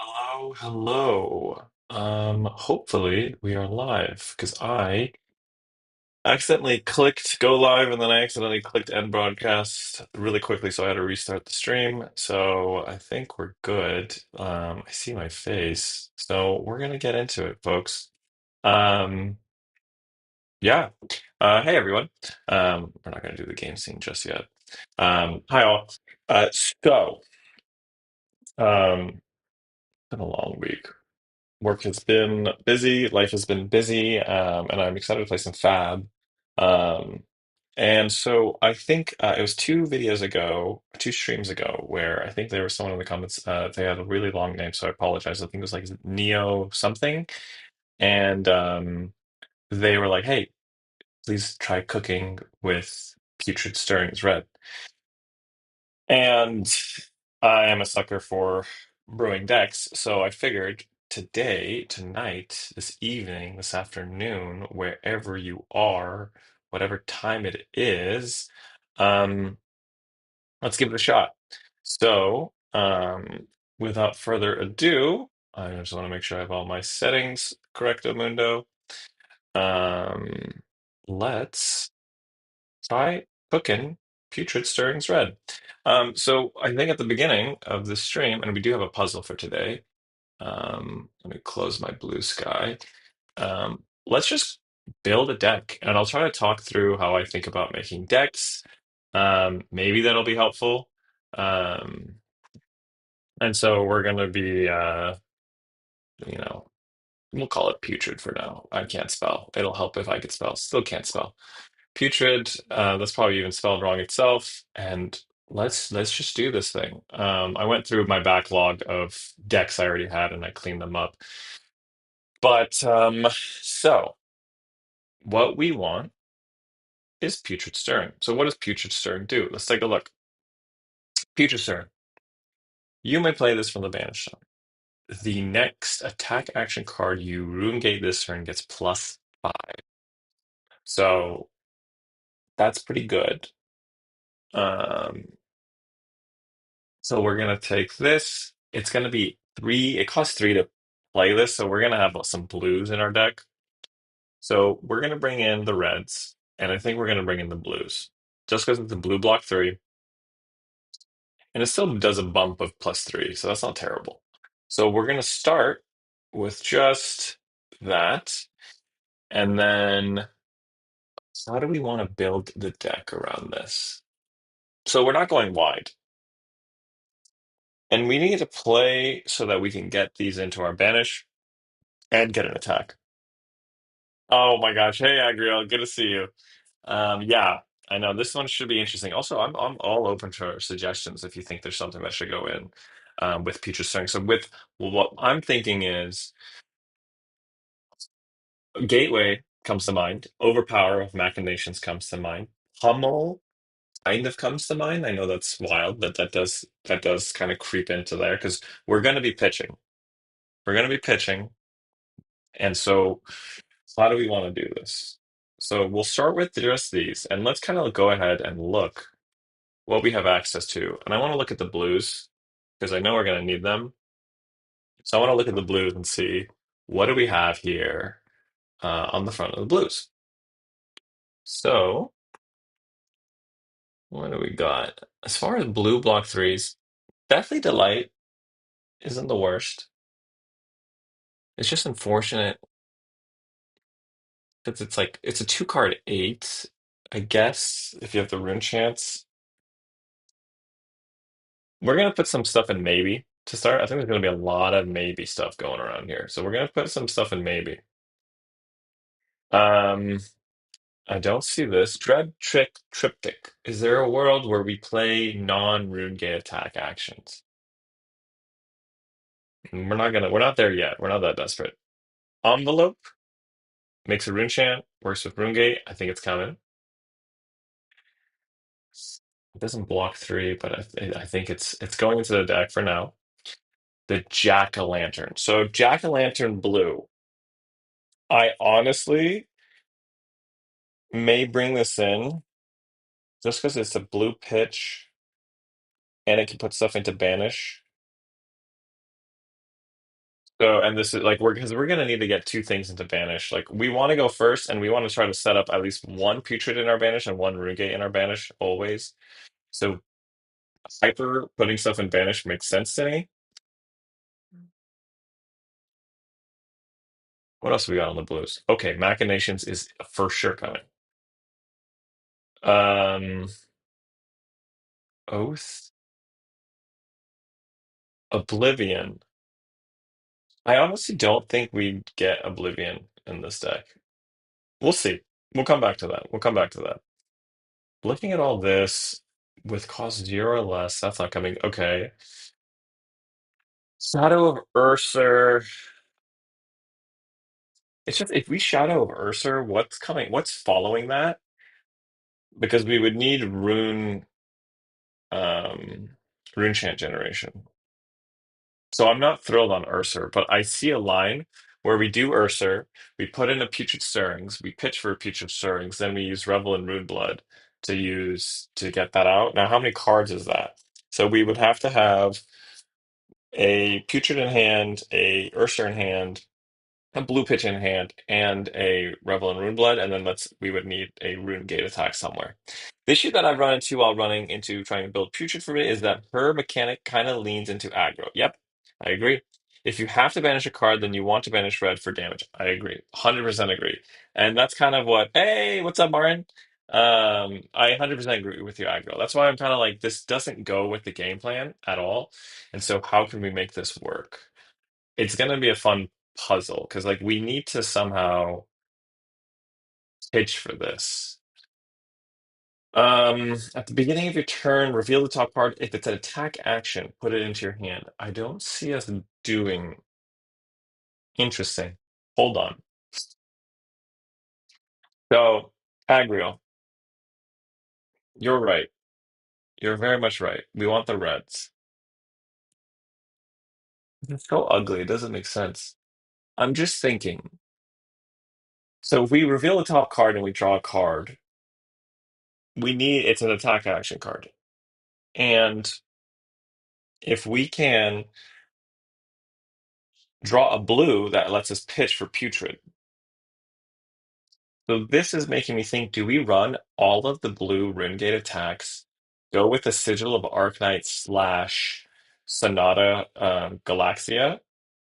Hello, hello. Hopefully we are live because I accidentally clicked go live and then I accidentally clicked end broadcast really quickly, so I had to restart the stream. So I think we're good. I see my face, so we're gonna get into it, folks. Um, yeah. Hey everyone. We're not gonna do the game scene just yet. Hi all. So, it's been a long week. Work has been busy, life has been busy, and I'm excited to play some Fab. Um, and so I think it was two videos ago, two streams ago, where I think there was someone in the comments. They had a really long name, so I apologize. I think it was like Neo something, and they were like, "Hey, please try cooking with Putrid Stirrings Red." And I am a sucker for brewing decks, so I figured today, tonight, this evening, this afternoon, wherever you are, whatever time it is, um, let's give it a shot. So, without further ado, I just want to make sure I have all my settings correct, Mundo. Um, let's try cooking Putrid Stirrings Red. So I think at the beginning of this stream, and we do have a puzzle for today. Let me close my blue sky. Let's just build a deck, and I'll try to talk through how I think about making decks. Maybe that'll be helpful. Um, and so we're gonna be, you know, we'll call it Putrid for now. I can't spell. It'll help if I could spell. Still can't spell. Putrid, that's probably even spelled wrong itself. And let's just do this thing. I went through my backlog of decks I already had and I cleaned them up. But so what we want is Putrid Stirring. So what does Putrid Stirring do? Let's take a look. Putrid Stirring. You may play this from the banish zone. The next attack action card you Ruingate this turn gets +5. So that's pretty good. Um, So we're gonna take this. It's gonna be three. It costs three to play this, so we're gonna have some blues in our deck. So we're gonna bring in the reds, and I think we're gonna bring in the blues, just because it's a blue block three, and it still does a bump of +3, so that's not terrible. So we're gonna start with just that, and then how do we want to build the deck around this? So we're not going wide, and we need to play so that we can get these into our banish and get an attack. Oh my gosh. Hey, Agriel, good to see you. Yeah, I know this one should be interesting. Also, I'm all open for suggestions if you think there's something that should go in with Peaches Stirring. So with well, what I'm thinking is Gateway comes to mind, Overpower of Machinations comes to mind, Hummel kind of comes to mind. I know that's wild, but that does kind of creep into there because we're going to be pitching. We're going to be pitching, and so. How do we want to do this? So we'll start with just these, and let's kind of go ahead and look what we have access to. And I want to look at the blues because I know we're going to need them. So I want to look at the blues and see what do we have here on the front of the blues. So what do we got? As far as blue block threes, Deathly Delight isn't the worst. It's just unfortunate because it's like it's a two card eight, I guess, if you have the rune chance. We're gonna put some stuff in maybe to start. I think there's gonna be a lot of maybe stuff going around here. So we're gonna put some stuff in maybe. Um, I don't see this. Dread Trick Triptych. Is there a world where we play non-rune gate attack actions? We're not there yet. We're not that desperate. Envelope makes a rune chant, works with rune gate. I think it's coming. It doesn't block three, but I think it's going into the deck for now. The Jack-o'-lantern. So Jack-o'-lantern blue. I honestly may bring this in just because it's a blue pitch and it can put stuff into banish. So, and this is like we're because we're gonna need to get two things into Banish. Like we want to go first, and we want to try to set up at least one Putrid in our Banish and one Rune in our Banish always. So hyper putting stuff in Banish makes sense to me. What else we got on the blues? Okay, Machinations is for sure coming. Um, Oath, Oblivion. I honestly don't think we get Oblivion in this deck. We'll see. We'll come back to that. We'll come back to that. Looking at all this with cost zero or less, that's not coming. Okay. Shadow of Ursa. It's just if we Shadow of Ursa, what's coming? What's following that? Because we would need um, rune chant generation. So I'm not thrilled on Ursa, but I see a line where we do Ursa, we put in a Putrid Stirrings, we pitch for a Putrid Stirrings, then we use Revel and Rune Blood to use to get that out. Now, how many cards is that? So we would have to have a Putrid in hand, a Ursa in hand, a blue pitch in hand and a Revel in Rune Blood, and then we would need a Rune Gate attack somewhere. The issue that I've run into while running into trying to build Putrid for me is that her mechanic kind of leans into aggro. Yep, I agree. If you have to banish a card, then you want to banish red for damage. I agree. 100% agree. And that's kind of what, hey, what's up, Marin? I 100% agree with you, aggro. That's why I'm kind of like, this doesn't go with the game plan at all. And so, how can we make this work? It's going to be a fun puzzle because like we need to somehow pitch for this. At the beginning of your turn, reveal the top card. If it's an attack action, put it into your hand. I don't see us doing interesting. Hold on. So, Agriel, you're right. You're very much right. We want the reds. It's so ugly. It doesn't make sense. I'm just thinking. So if we reveal the top card and we draw a card, we need it's an attack action card. And if we can draw a blue that lets us pitch for Putrid. So this is making me think, do we run all of the blue Rimgate attacks, go with the Sigil of Arknight slash Sonata Galaxia,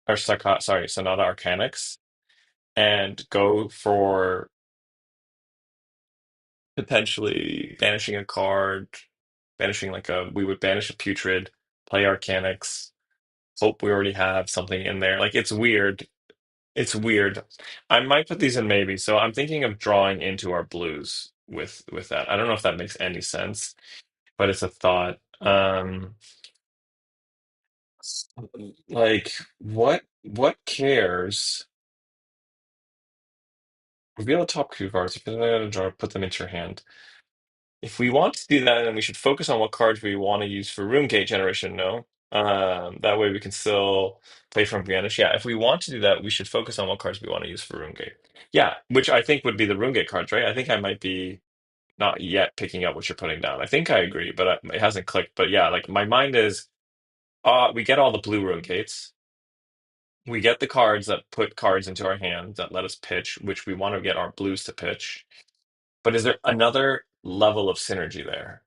or sorry, Sonata Arcanix, and go for potentially banishing a card, banishing we would banish a Putrid, play Arcanix, hope we already have something in there. Like it's weird. It's weird. I might put these in maybe. So I'm thinking of drawing into our blues with that. I don't know if that makes any sense, but it's a thought. Like what cares? Reveal the top two cards. If you're gonna draw, put them into your hand. If we want to do that, then we should focus on what cards we want to use for Rune Gate generation, no? That way we can still play from Vanish. Yeah, if we want to do that, we should focus on what cards we want to use for Rune Gate. Yeah, which I think would be the Rune Gate cards, right? I think I might be not yet picking up what you're putting down. I think I agree, but it hasn't clicked. But yeah, like my mind is, we get all the blue Rune Gates. We get the cards that put cards into our hand that let us pitch, which we want to get our blues to pitch. But is there another level of synergy there?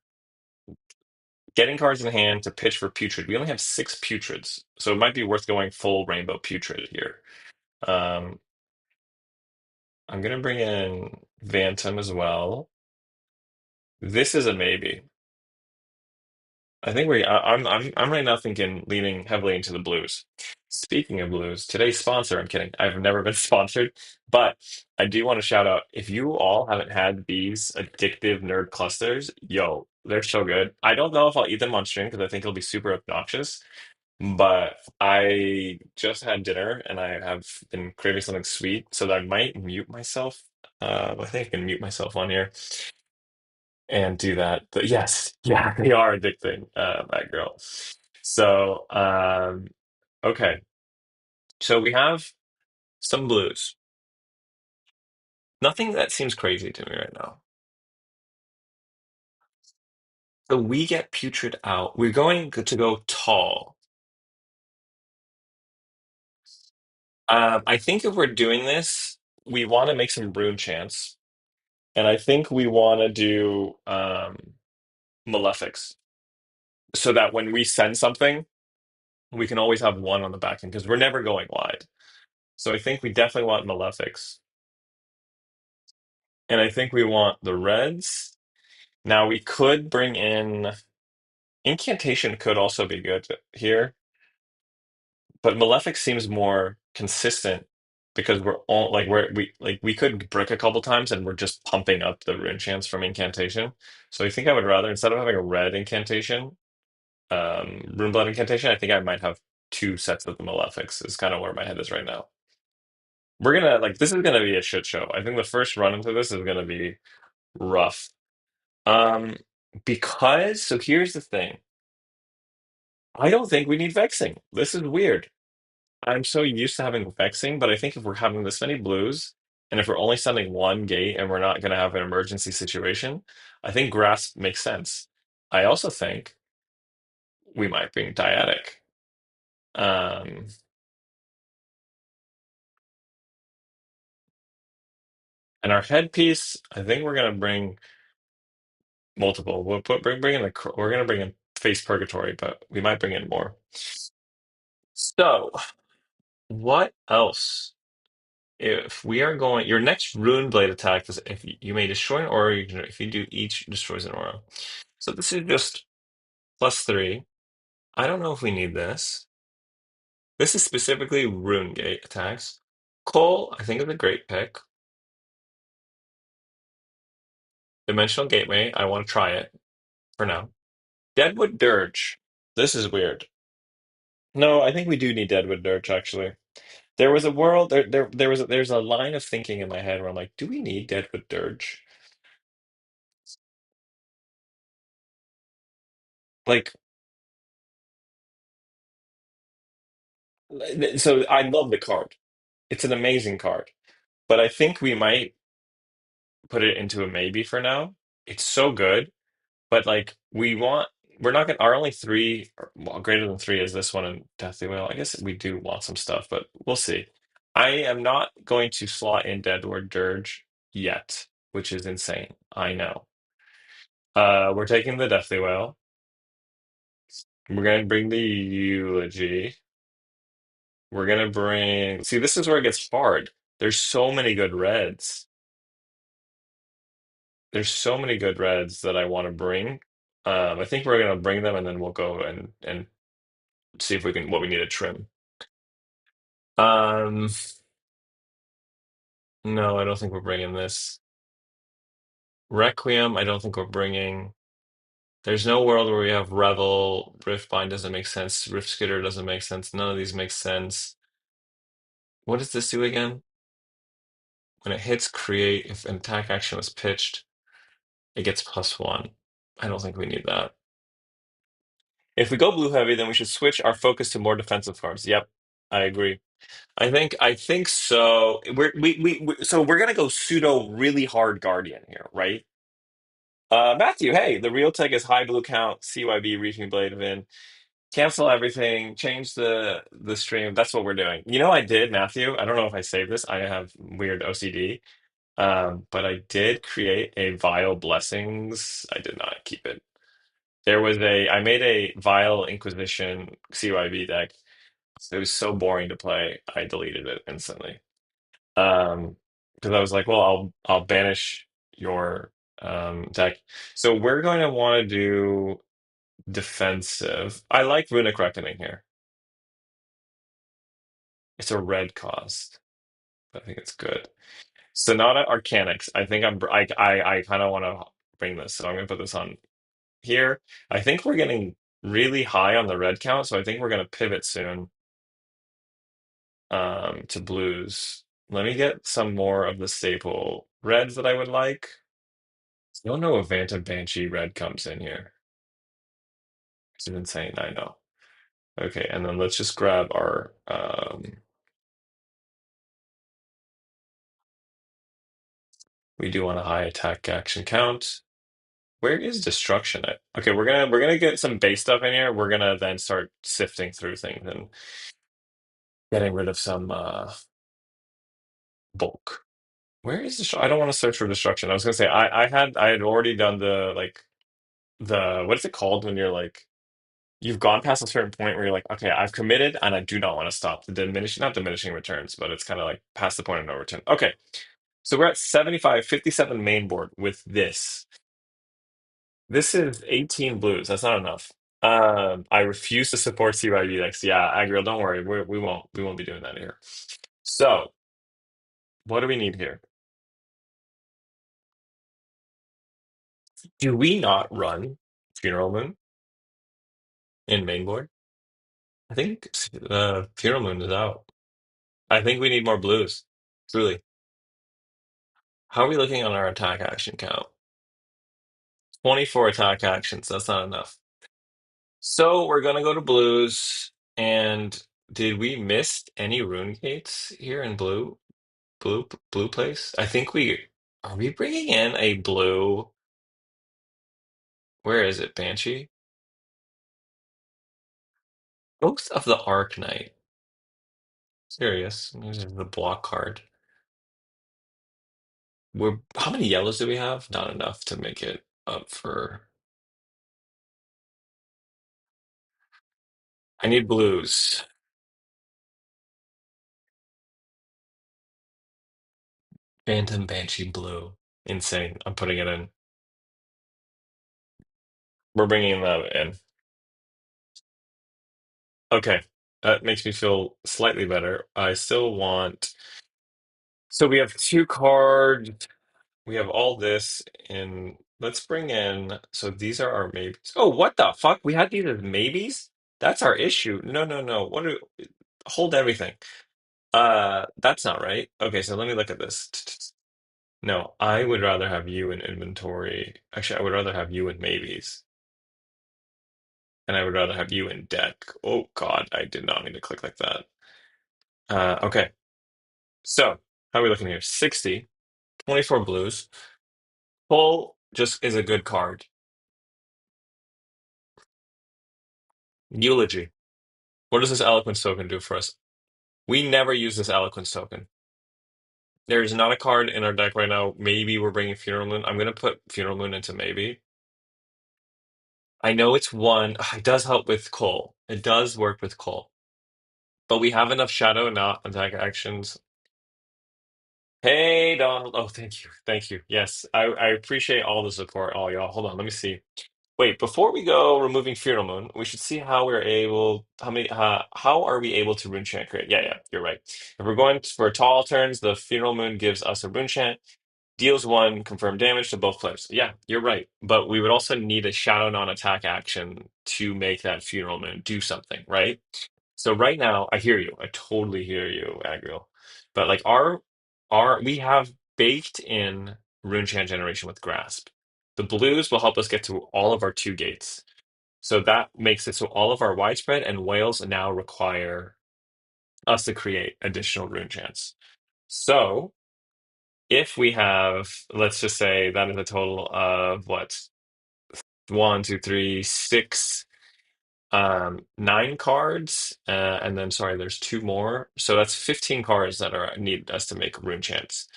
Getting cards in hand to pitch for Putrid. We only have six Putrids, so it might be worth going full Rainbow Putrid here. Um, I'm gonna bring in Phantom as well. This is a maybe. I think I'm right now thinking leaning heavily into the blues. Speaking of blues, today's sponsor, I'm kidding. I've never been sponsored, but I do want to shout out if you all haven't had these addictive nerd clusters, yo, they're so good. I don't know if I'll eat them on stream because I think it'll be super obnoxious, but I just had dinner and I have been craving something sweet, so that I might mute myself. I think I can mute myself on here and do that. But yes, yeah, they are addicting, that girl. So, okay. So we have some blues. Nothing that seems crazy to me right now. So we get putrid out. We're going to go tall. I think if we're doing this, we want to make some rune chants, and I think we want to do malefics so that when we send something, we can always have one on the back end because we're never going wide. So I think we definitely want malefics, and I think we want the reds. Now we could bring in incantation could also be good here, but malefic seems more consistent because we're all like we could brick a couple times and we're just pumping up the rune chance from incantation. So I think I would rather instead of having a red incantation, rune blood incantation, I think I might have two sets of the malefics is kind of where my head is right now. We're gonna like this is gonna be a shit show. I think the first run into this is gonna be rough. Um, because so here's the thing. I don't think we need vexing. This is weird. I'm so used to having vexing, but I think if we're having this many blues, and if we're only sending one gate and we're not going to have an emergency situation, I think grasp makes sense. I also think we might bring dyadic. Um, and our headpiece, I think we're going to bring multiple. We'll bring in we're going to bring in face purgatory, but we might bring in more. So, what else? If we are going, your next rune blade attack is if you may destroy an aura, if you do each destroys an aura. So this is just +3. I don't know if we need this. This is specifically rune gate attacks. Cole, I think is a great pick. Dimensional Gateway, I want to try it for now. Deadwood Dirge. This is weird. No, I think we do need Deadwood Dirge actually. There was a world there's a line of thinking in my head where I'm like, do we need Deadwood Dirge? Like so I love the card. It's an amazing card. But I think we might put it into a maybe for now. It's so good, but like we're not gonna our only three well, greater than three is this one and Deathly Whale. I guess we do want some stuff, but we'll see. I am not going to slot in Deadward Dirge yet, which is insane. I know. We're taking the Deathly Whale. We're gonna bring the Eulogy. We're gonna bring see this is where it gets hard. There's so many good reds. There's so many good reds that I want to bring. I think we're gonna bring them and then we'll go and see if we can what we need to trim. Um, no, I don't think we're bringing this. Requiem, I don't think we're bringing. There's no world where we have Revel. Riftbind doesn't make sense. Rift Skitter doesn't make sense. None of these make sense. What does this do again? When it hits create, if an attack action was pitched, it gets +1. I don't think we need that. If we go blue heavy, then we should switch our focus to more defensive cards. Yep, I agree. I think so. So we're gonna go pseudo really hard guardian here, right? Matthew, hey, the real tech is high blue count, CYB, Reaching Blade of In. Cancel everything, change the stream. That's what we're doing. You know, I did, Matthew. I don't know if I saved this. I have weird OCD. But I did create a Vile Blessings. I did not keep it. I made a Vile Inquisition CYB deck. It was so boring to play. I deleted it instantly. Because I was like, well, I'll banish your deck. So we're going to want to do defensive. I like Runic Reckoning here. It's a red cost. I think it's good. Sonata Arcanics. I think I kind of want to bring this, so I'm gonna put this on here. I think we're getting really high on the red count, so I think we're gonna pivot soon to blues. Let me get some more of the staple reds that I would like. I don't know if Phantom Banshee red comes in here. It's insane, I know. Okay, and then let's just grab our we do want a high attack action count. Where is destruction at? Okay, we're gonna get some base stuff in here. We're gonna then start sifting through things and getting rid of some bulk. Where is I don't want to search for destruction. I was gonna say I had already done the like the what is it called when you're like you've gone past a certain point where you're like, okay, I've committed and I do not want to stop. The diminishing, not diminishing returns, but it's kind of like past the point of no return. Okay, so we're at 75, 57 main board with this. This is 18 blues. That's not enough. I refuse to support CYB decks. Yeah, Aggro, don't worry. We won't be doing that here. So, what do we need here? Do we not run Funeral Moon in main board? I think Funeral Moon is out. I think we need more blues. Truly. How are we looking on our attack action count? 24 attack actions. That's not enough. So we're gonna go to blues. And did we miss any rune gates here in blue? Blue place? I think we are we bringing in a blue. Where is it, Banshee? Ghost of the Arc Knight. Serious. This is the block card. We're how many yellows do we have? Not enough to make it up for. I need blues. Phantom Banshee blue. Insane. I'm putting it in. We're bringing that in. Okay. That makes me feel slightly better. I still want. So we have two cards. We have all this in. Let's bring in. So these are our maybes. Oh, what the fuck? We had these as maybes? That's our issue. No, no, no. What do. Hold everything. That's not right. Okay, so let me look at this. No, I would rather have you in inventory. Actually, I would rather have you in maybes. And I would rather have you in deck. Oh God, I did not mean to click like that. Okay. So, how are we looking here? 60, 24 blues. Pull just is a good card. Eulogy. What does this Eloquence token do for us? We never use this Eloquence token. There is not a card in our deck right now. Maybe we're bringing Funeral Moon. I'm going to put Funeral Moon into maybe. I know it's one. It does help with Cole. It does work with Cole. But we have enough shadow and not attack actions. Hey, Donald. Oh, thank you. Thank you. Yes, I appreciate all the support, all y'all. Hold on, let me see. Wait, before we go removing Feral Moon, we should see how we're able, how are we able to rune chant create? Yeah, yeah, you're right. If we're going for tall turns, the Feral Moon gives us a rune chant, deals one confirmed damage to both players. Yeah, you're right. But we would also need a shadow non-attack action to make that Funeral Moon do something, right? So right now, I hear you. I totally hear you, Agriel. But like our we have baked in rune chant generation with grasp. The blues will help us get to all of our two gates. So that makes it so all of our widespread and whales now require us to create additional rune chants. So if we have, let's just say that is a total of what, one, two, three, six, nine cards, and then sorry, there's two more. So that's 15 cards that are need us to make rune chants.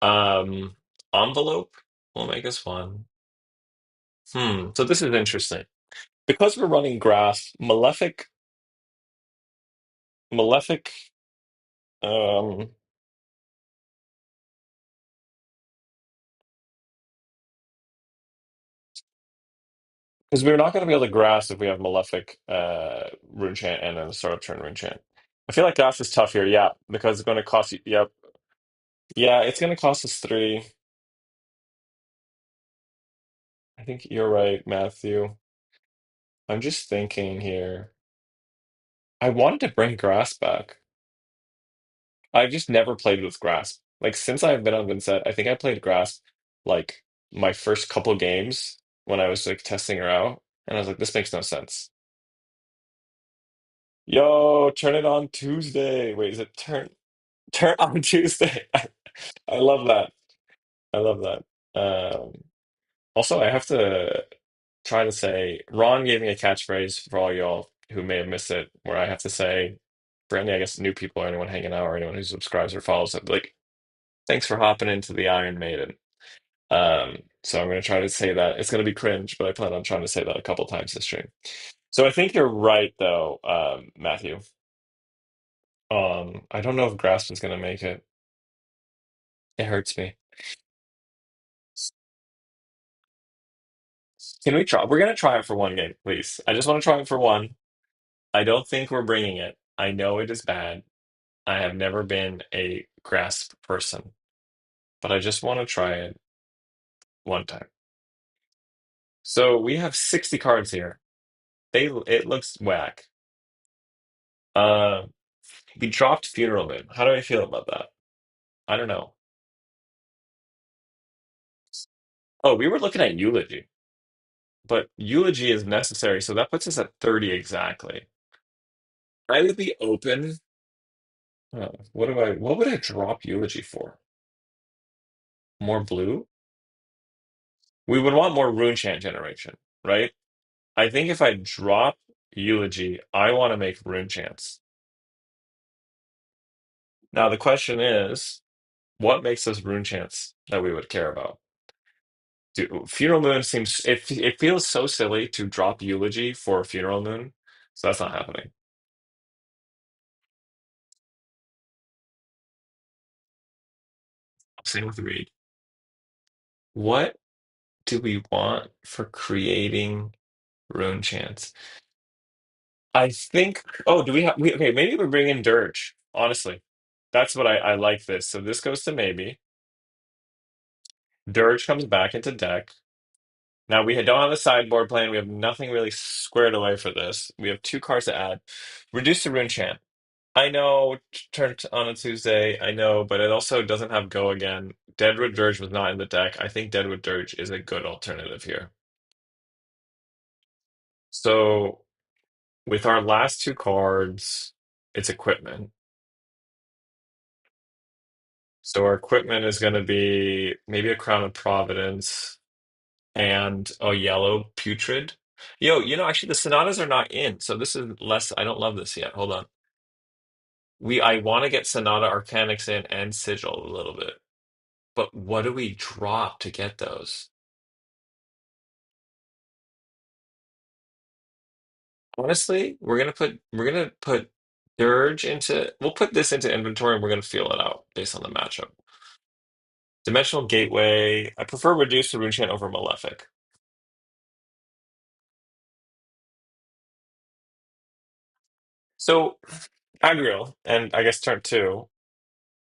Um, Envelope will make us one. So this is interesting. Because we're running Grasp, Malefic, um, because we're not going to be able to Grasp if we have Malefic, Rune Chant and then a Start of Turn Rune Chant. I feel like Grasp is tough here, yeah, because it's going to cost you, yep. Yeah, it's going to cost us three. I think you're right, Matthew. I'm just thinking here. I wanted to bring Grasp back. I've just never played with Grasp. Like since I've been on Vynnset, I think I played Grasp like my first couple games when I was like testing her out, and I was like, this makes no sense. Yo, turn it on Tuesday. Wait, is it turn on Tuesday? I love that. I love that. Also, I have to try to say, Ron gave me a catchphrase for all y'all who may have missed it, where I have to say. for any, I guess, new people or anyone hanging out or anyone who subscribes or follows it. Like, thanks for hopping into the Iron Maiden. So I'm going to try to say that. It's going to be cringe, but I plan on trying to say that a couple times this stream. So I think you're right, though, Matthew. I don't know if Grasp is going to make it. It hurts me. Can we try? We're going to try it for one game, please. I just want to try it for one. I don't think we're bringing it. I know it is bad. I have never been a Grasp person, but I just want to try it one time. So we have 60 cards here. It looks whack. Uh, we dropped Funeral Moon. How do I feel about that? I don't know. Oh, we were looking at Eulogy, but Eulogy is necessary, so that puts us at 30 exactly. I would be open. What would I drop Eulogy for? More blue? We would want more Rune Chant generation, right? I think if I drop Eulogy, I want to make Rune Chants. Now the question is, what makes us Rune Chants that we would care about? Funeral Moon seems it feels so silly to drop Eulogy for Funeral Moon, so that's not happening. Same with Reed. What do we want for creating Rune Chants? I think. Oh, do we have? Okay, maybe we bring in Dirge. Honestly, that's what I like this. So this goes to maybe. Dirge comes back into deck. Now we don't have a sideboard plan. We have nothing really squared away for this. We have two cards to add. Reduce the Rune Chant. I know, turned on a Tuesday. I know, but it also doesn't have Go again. Deadwood Dirge was not in the deck. I think Deadwood Dirge is a good alternative here. So with our last two cards, it's equipment. So our equipment is going to be maybe a Crown of Providence and a yellow Putrid. Actually the Sonatas are not in, so this is less. I don't love this yet. Hold on. I want to get Sonata Arcanics in and Sigil a little bit. But what do we drop to get those? Honestly, we're gonna put Dirge into we'll put this into inventory and we're gonna feel it out based on the matchup. Dimensional Gateway. I prefer Reduce to Rune Chant over Malefic. So Agriel, and I guess turn two.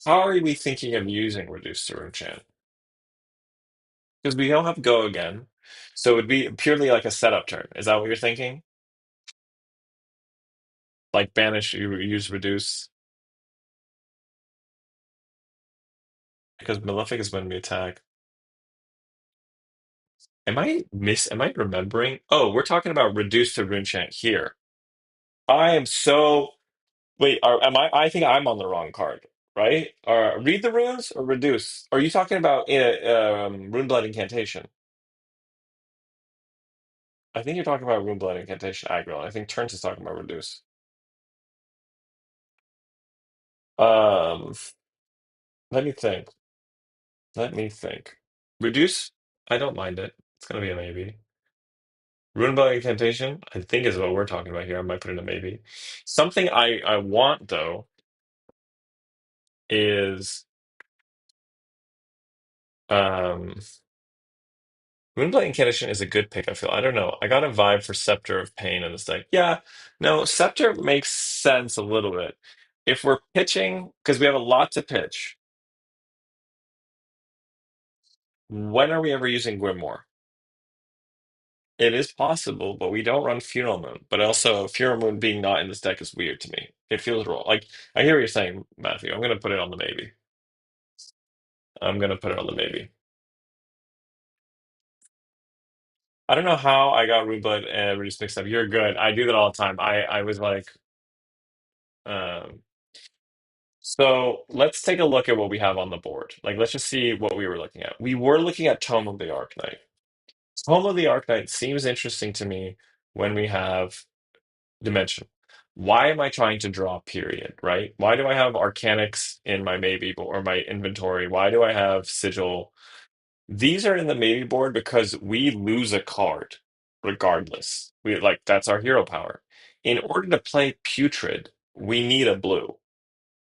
How are we thinking of using Reduce to Rune Chant? Because we don't have Go again. So it would be purely like a setup turn. Is that what you're thinking? Like banish, you use Reduce. Because Malefic is when we attack. Am I remembering? Oh, we're talking about reduce to rune chant here. I am so wait, am I think I'm on the wrong card, right? Read the runes or reduce? Are you talking about rune blood incantation? I think you're talking about rune blood incantation aggro. I think Turns is talking about reduce. Um, let me think. Let me think. Reduce, I don't mind it. It's gonna be a maybe. Rune blood incantation, I think is what we're talking about here. I might put in a maybe. Something I want though is um Moonblight Incantation is a good pick, I feel. I don't know. I got a vibe for Scepter of Pain in this deck. Yeah, no, Scepter makes sense a little bit. If we're pitching, because we have a lot to pitch, when are we ever using Grimoire? It is possible, but we don't run Funeral Moon. But also, Funeral Moon being not in this deck is weird to me. It feels wrong. Like, I hear what you're saying, Matthew. I'm going to put it on the maybe. I'm going to put it on the maybe. I don't know how I got Runeblight and Reduce mixed up. You're good. I do that all the time. I was like, um, so let's take a look at what we have on the board. Like, let's just see what we were looking at. We were looking at Tome of the Arknight. Tome of the Arknight seems interesting to me when we have Dimension. Why am I trying to draw period, right? Why do I have Arcanics in my maybe or my inventory? Why do I have Sigil? These are in the maybe board because we lose a card regardless. We like that's our hero power. In order to play Putrid, we need a blue.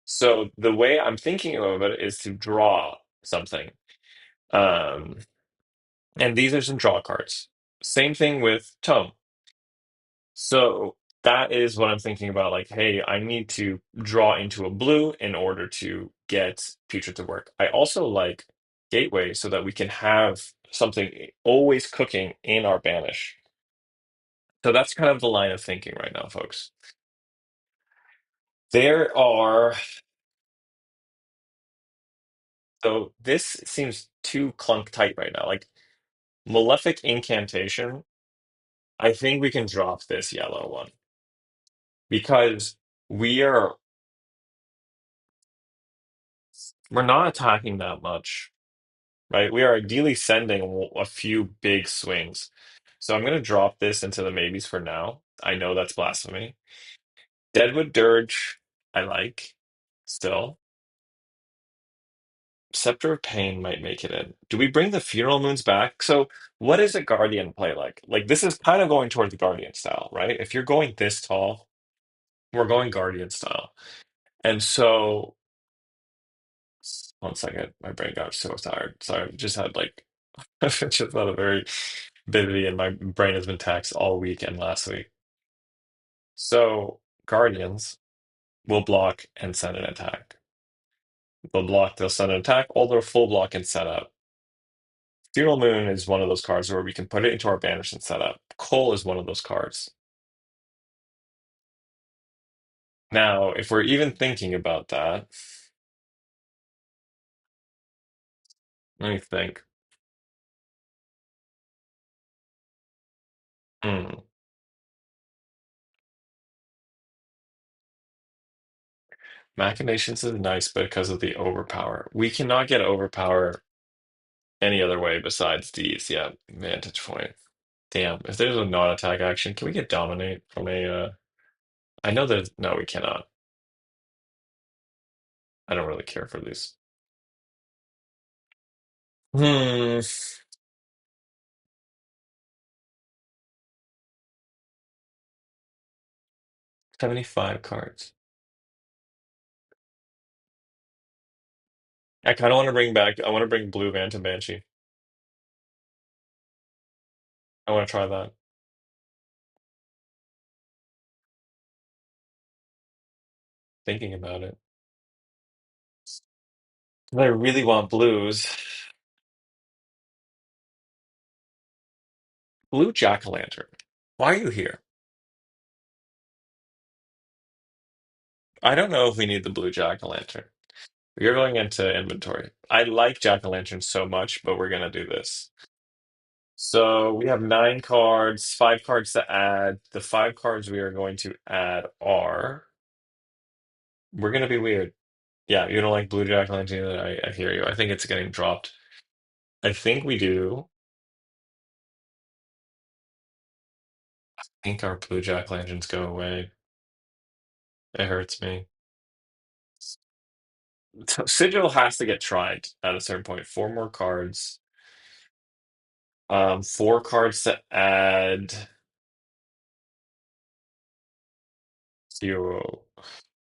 So the way I'm thinking of it is to draw something. Um, and these are some draw cards. Same thing with Tome. So that is what I'm thinking about. Like, hey, I need to draw into a blue in order to get Putrid to work. I also like Gateway so that we can have something always cooking in our banish. So that's kind of the line of thinking right now, folks. There are, so this seems too clunk tight right now. Like Malefic Incantation, I think we can drop this yellow one because we are we're not attacking that much. Right? We are ideally sending a few big swings. So I'm going to drop this into the maybes for now. I know that's blasphemy. Deadwood Dirge, I like still. Scepter of Pain might make it in. Do we bring the Funeral Moons back? So, what is a Guardian play like? Like, this is kind of going towards the Guardian style, right? If you're going this tall, we're going Guardian style. And so, one second, my brain got so tired. Sorry, just had like I've just had a very busy, and my brain has been taxed all week and last week. So Guardians will block and send an attack. They'll block, they'll send an attack, or they'll full block and set up. Funeral Moon is one of those cards where we can put it into our banish and set up. Coal is one of those cards. Now, if we're even thinking about that, let me think. Hmm. Machinations is nice because of the overpower. We cannot get overpower any other way besides these. Yeah, vantage point. Damn, if there's a non-attack action, can we get dominate from a I know there's no, we cannot. I don't really care for these. Hmm. 75 cards. I kind of want to bring back I want to bring Blue Phantom Banshee. I want to try that. Thinking about it. 'Cause I really want blues. Blue Jack-o'-lantern. Why are you here? I don't know if we need the blue Jack-o'-lantern. You're going into inventory. I like Jack-o'-lantern so much, but we're gonna do this. So we have 9 cards, 5 cards to add. The 5 cards we are going to add are we're gonna be weird. Yeah, you don't like Blue Jack-o'-lantern either. I hear you. I think it's getting dropped. I think we do. I think our Blue Jack-o'-lanterns go away. It hurts me. Sigil has to get tried at a certain point. 4 more cards. 4 cards to add. 0.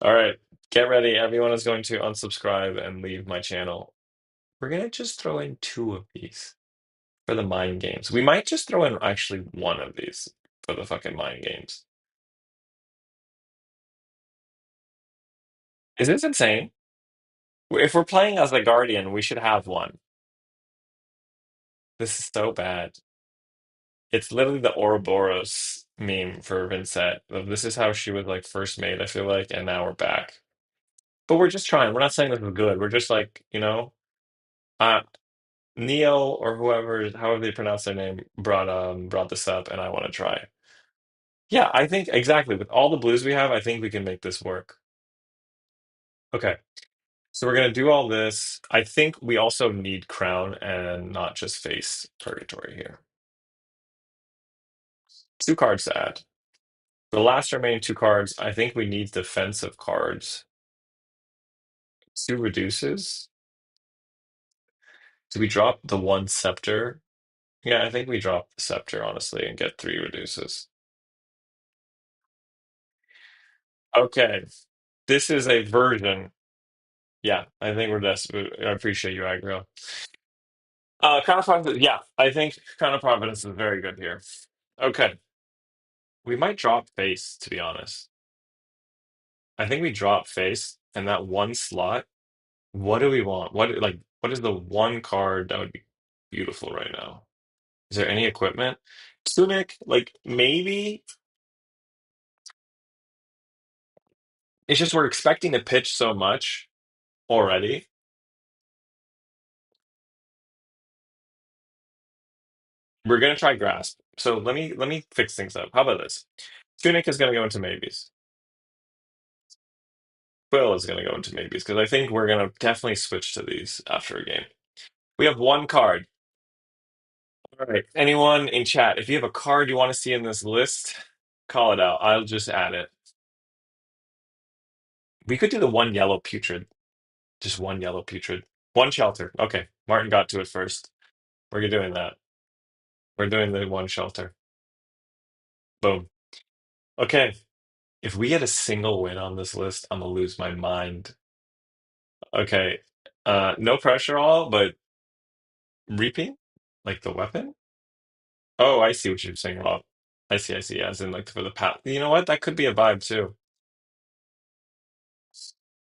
All right, get ready. Everyone is going to unsubscribe and leave my channel. We're gonna just throw in 2 of these for the mind games. We might just throw in actually 1 of these for the fucking mind games. Is this insane? If we're playing as the Guardian, we should have one. This is so bad. It's literally the Ouroboros meme for Vynnset. This is how she was like first made, I feel like, and now we're back. But we're just trying. We're not saying this is good. We're just like, uh Neo or whoever, however they pronounce their name, brought this up and I want to try. Yeah, I think exactly. With all the blues we have, I think we can make this work. Okay. So we're gonna do all this. I think we also need crown and not just face purgatory here. 2 cards to add. The last remaining two cards, I think we need defensive cards. Two reduces. Do we drop the one scepter? Yeah, I think we drop the scepter, honestly, and get three reduces. Okay, this is a version. Yeah, I think we're desperate. I appreciate you, aggro. Crown of Providence, yeah, I think Crown of Providence is very good here. Okay, we might drop face, to be honest. I think we drop face, and that one slot. What do we want? What is the one card that would be beautiful right now? Is there any equipment? Tunic, like maybe. It's just we're expecting to pitch so much already. We're gonna try grasp. So let me fix things up. How about this? Tunic is gonna go into maybes. Quill is gonna go into maybes because I think we're gonna definitely switch to these after a game. We have one card. All right. Anyone in chat, if you have a card you want to see in this list, call it out. I'll just add it. We could do the one yellow putrid. Just one yellow putrid. One shelter. Okay. Martin got to it first. We're doing that. We're doing the one shelter. Boom. Okay. If we get a single win on this list, I'm gonna lose my mind. Okay. No pressure all, but reaping? Like the weapon? Oh, I see what you're saying, Rob. I see, I see. As in like for the pat. You know what? That could be a vibe too.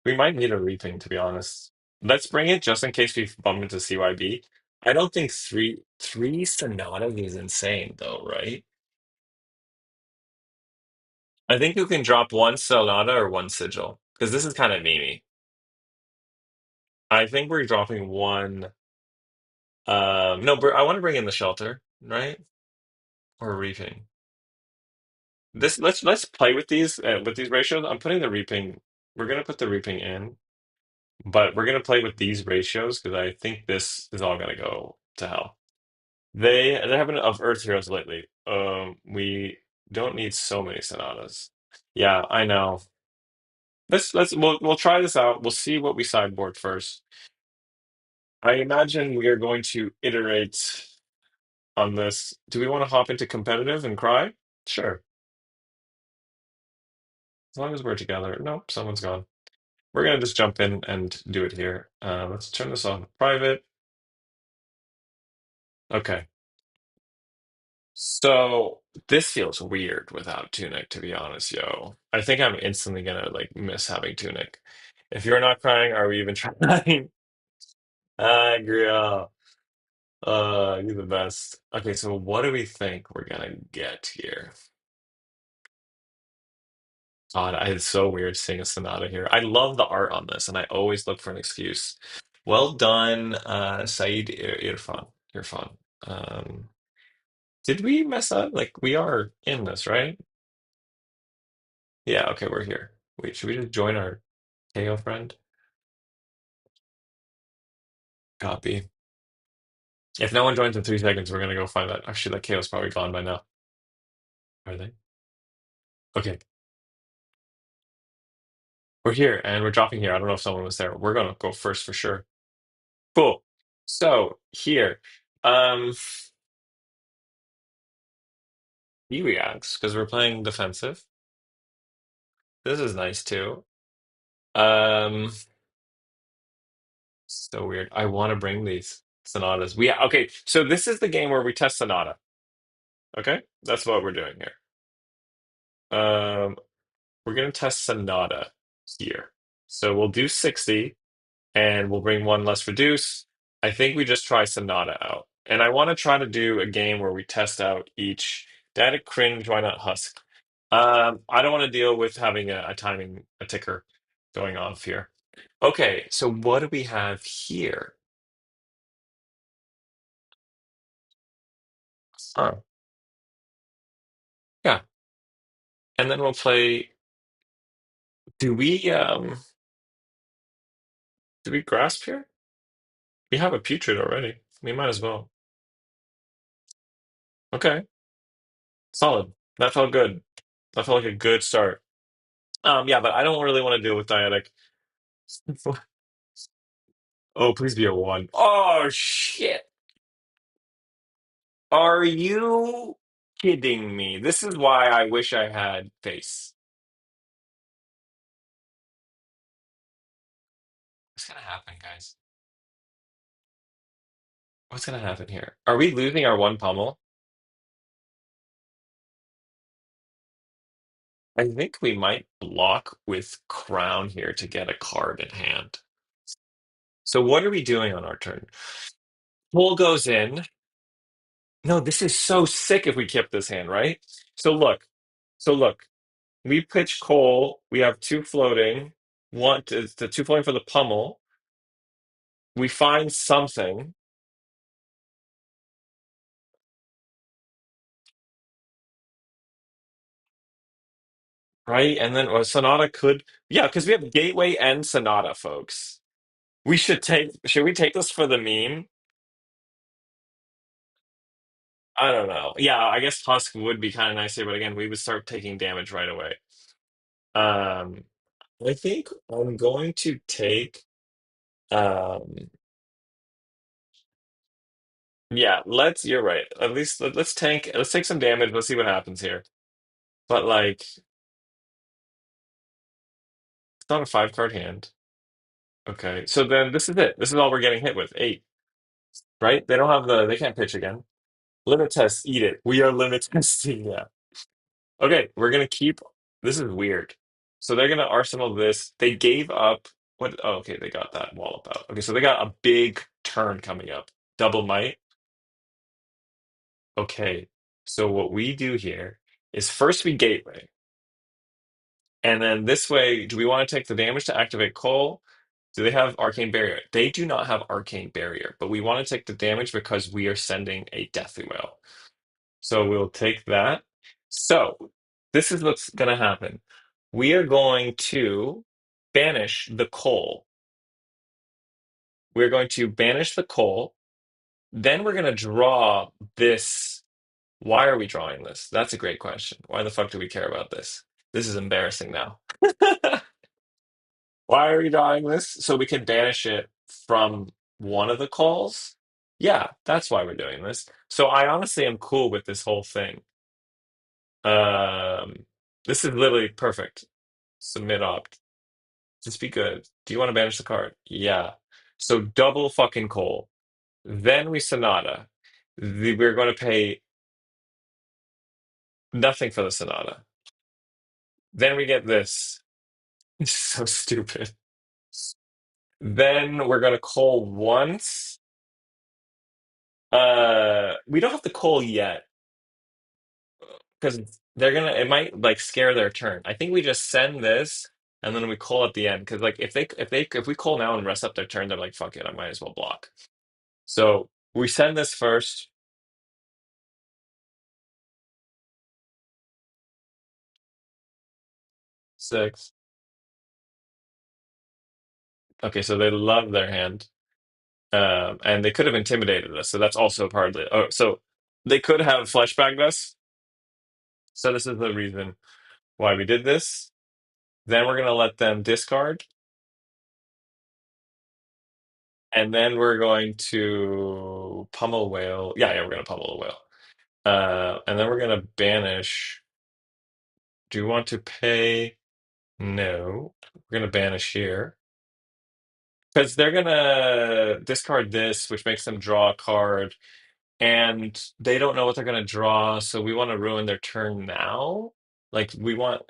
We might need a reaping, to be honest. Let's bring it just in case we bump into CYB. I don't think three Sonatas is insane though, right? I think you can drop one Sonata or one Sigil because this is kind of memey. I think we're dropping one. No, I want to bring in the shelter, right? Or reaping. This let's play with these ratios. I'm putting the reaping. We're gonna put the reaping in, but we're gonna play with these ratios because I think this is all gonna go to hell. They have enough Earth heroes lately. We don't need so many Sonatas. Yeah, I know. We'll try this out. We'll see what we sideboard first. I imagine we are going to iterate on this. Do we want to hop into competitive and cry? Sure, as long as we're together. Nope, someone's gone. We're gonna just jump in and do it here. Let's turn this on private. Okay. So this feels weird without Tunic, to be honest, yo. I think I'm instantly gonna like miss having Tunic. If you're not crying, are we even trying? I agree. You're the best. Okay, so what do we think we're gonna get here? God, it's so weird seeing a Sonata here. I love the art on this, and I always look for an excuse. Well done, Saeed Irfan. Irfan. Did we mess up? Like we are in this, right? Yeah, okay, we're here. Wait, should we just join our Kayo friend? Copy. If no one joins in 3 seconds, we're gonna go find that. Actually, that Kayo's probably gone by now. Are they? Okay, we're here and we're dropping here. I don't know if someone was there. We're gonna go first for sure. Cool. So here, um, he reacts because we're playing defensive. This is nice too. Um, so weird. I want to bring these sonatas. Okay. So this is the game where we test sonata. Okay, that's what we're doing here. Um, we're gonna test sonata here. So we'll do 60 and we'll bring one less reduce. I think we just try sonata out, and I want to try to do a game where we test out each. Data cringe. Why not husk? I don't want to deal with having a ticker going off here. Okay, so what do we have here? Oh, yeah. And then we'll play. Do we grasp here? We have a putrid already. We might as well. Okay, solid. That felt good. That felt like a good start. Yeah, but I don't really want to deal with Diatic. Oh, please be a one. Oh shit. Are you kidding me? This is why I wish I had face. What's gonna happen, guys? What's gonna happen here? Are we losing our one pummel? I think we might block with crown here to get a card in hand. So what are we doing on our turn? Pull goes in. No, this is so sick if we kept this hand, right? So look. So look. We pitch Cole. We have two floating. One is the two floating for the pummel. We find something, right? And then Sonata could, yeah, because we have Gateway and Sonata, folks. Should we take this for the meme? I don't know. Yeah, I guess Husk would be kind of nice here, but again, we would start taking damage right away. Um, I think I'm going to take, um, yeah, you're right. At least let's take some damage. Let's see what happens here. But like, it's not a five card hand. Okay, so then this is it. This is all we're getting hit with. Eight, right? They can't pitch again. Limit test, eat it. We are limit testing, yeah. Okay, we're gonna keep. This is weird. So they're gonna arsenal this. They gave up. What? Oh, okay, they got that wallop out. Okay, so they got a big turn coming up. Double might. Okay, so what we do here is first we gateway, and then this way, do we want to take the damage to activate Cole? Do they have Arcane Barrier? They do not have Arcane Barrier, but we want to take the damage because we are sending a Deathly Whale. So we'll take that. So this is what's going to happen. We are going to banish the coal. We're going to banish the coal. Then we're going to draw this. Why are we drawing this? That's a great question. Why the fuck do we care about this? This is embarrassing now. Why are we drawing this? So we can banish it from one of the calls? Yeah, that's why we're doing this. So I honestly am cool with this whole thing. Um, this is literally perfect. Submit opt. Just be good. Do you want to banish the card? Yeah. So double fucking coal. Then we Sonata. We're going to pay nothing for the Sonata. Then we get this. It's so stupid. Then we're going to coal once. We don't have to coal yet because it might like scare their turn. I think we just send this and then we call at the end because like if we call now and rest up their turn, they're like, fuck it, I might as well block. So we send this first. Six. Okay, so they love their hand. And they could have intimidated us, so that's also part of it. Oh, so they could have fleshbagged us. So this is the reason why we did this. Then we're gonna let them discard, and then we're going to pummel whale. Yeah, we're gonna pummel the whale. And then we're gonna banish. Do you want to pay? No. We're gonna banish here. Because they're gonna discard this, which makes them draw a card, and they don't know what they're gonna draw, so we want to ruin their turn now. Like we want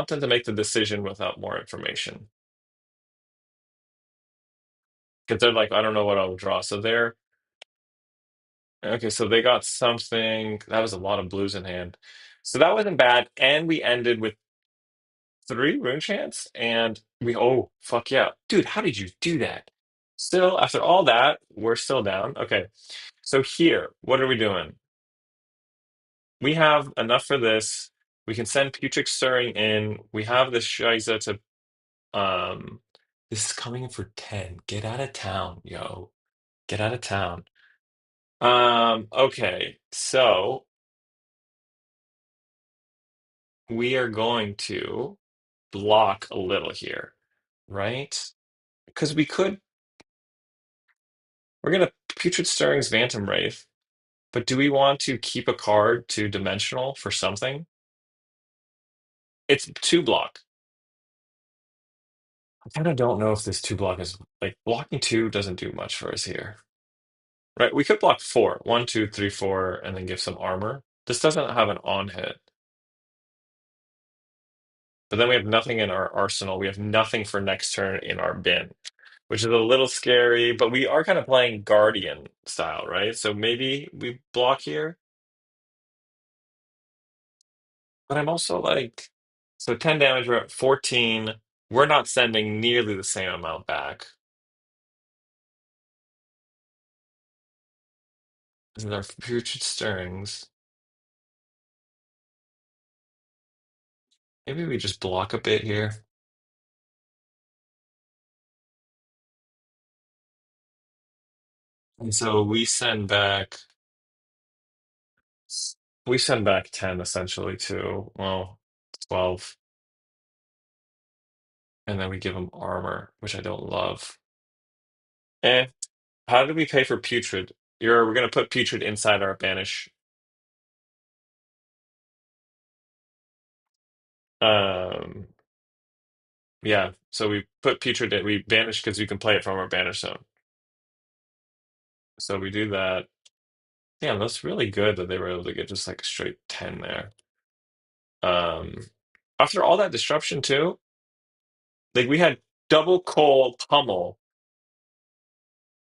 them to make the decision without more information. Because they're like, I don't know what I'll draw. So they're okay, so they got something. That was a lot of blues in hand. So that wasn't bad. And we ended with three rune chants, and oh fuck yeah. Dude, how did you do that? Still, after all that, we're still down. Okay. So here, what are we doing? We have enough for this. We can send Putrid Stirring in. We have this Shiza to this is coming in for 10. Get out of town, yo. Get out of town. Okay. So we are going to block a little here, right? Because we're gonna Putrid Stirrings Phantom Wraith, but do we want to keep a card two dimensional for something? It's two block. I kind of don't know if this two block is like blocking two doesn't do much for us here. Right? We could block four. One, two, three, four, and then give some armor. This doesn't have an on hit. But then we have nothing in our arsenal. We have nothing for next turn in our bin, which is a little scary, but we are kind of playing Guardian style, right? So maybe we block here. But I'm also like, so 10 damage, we're at 14. We're not sending nearly the same amount back. This is our Putrid Stirrings. Maybe we just block a bit here. And so we send back 10 essentially to, well, 12. And then we give them armor, which I don't love. Eh, how do we pay for Putrid? We're gonna put Putrid inside our banish. Um, yeah, so we put Putrid in, we banish because we can play it from our banish zone. So we do that. Yeah, that's really good that they were able to get just like a straight 10 there. Um, after all that disruption too, like we had double coal pummel.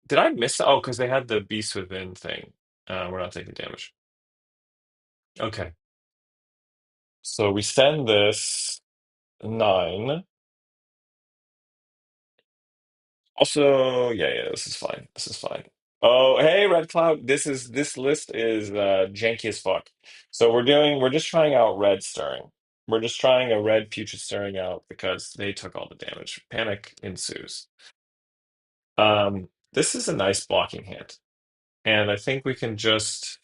Did I miss? Oh, because they had the beast within thing. We're not taking damage. Okay, so we send this 9. Also, yeah, this is fine. This is fine. Oh, hey, Red Cloud. This list is janky as fuck. So we're just trying out red stirring. We're just trying a red putrid stirring out because they took all the damage. Panic ensues. This is a nice blocking hand. And I think we can just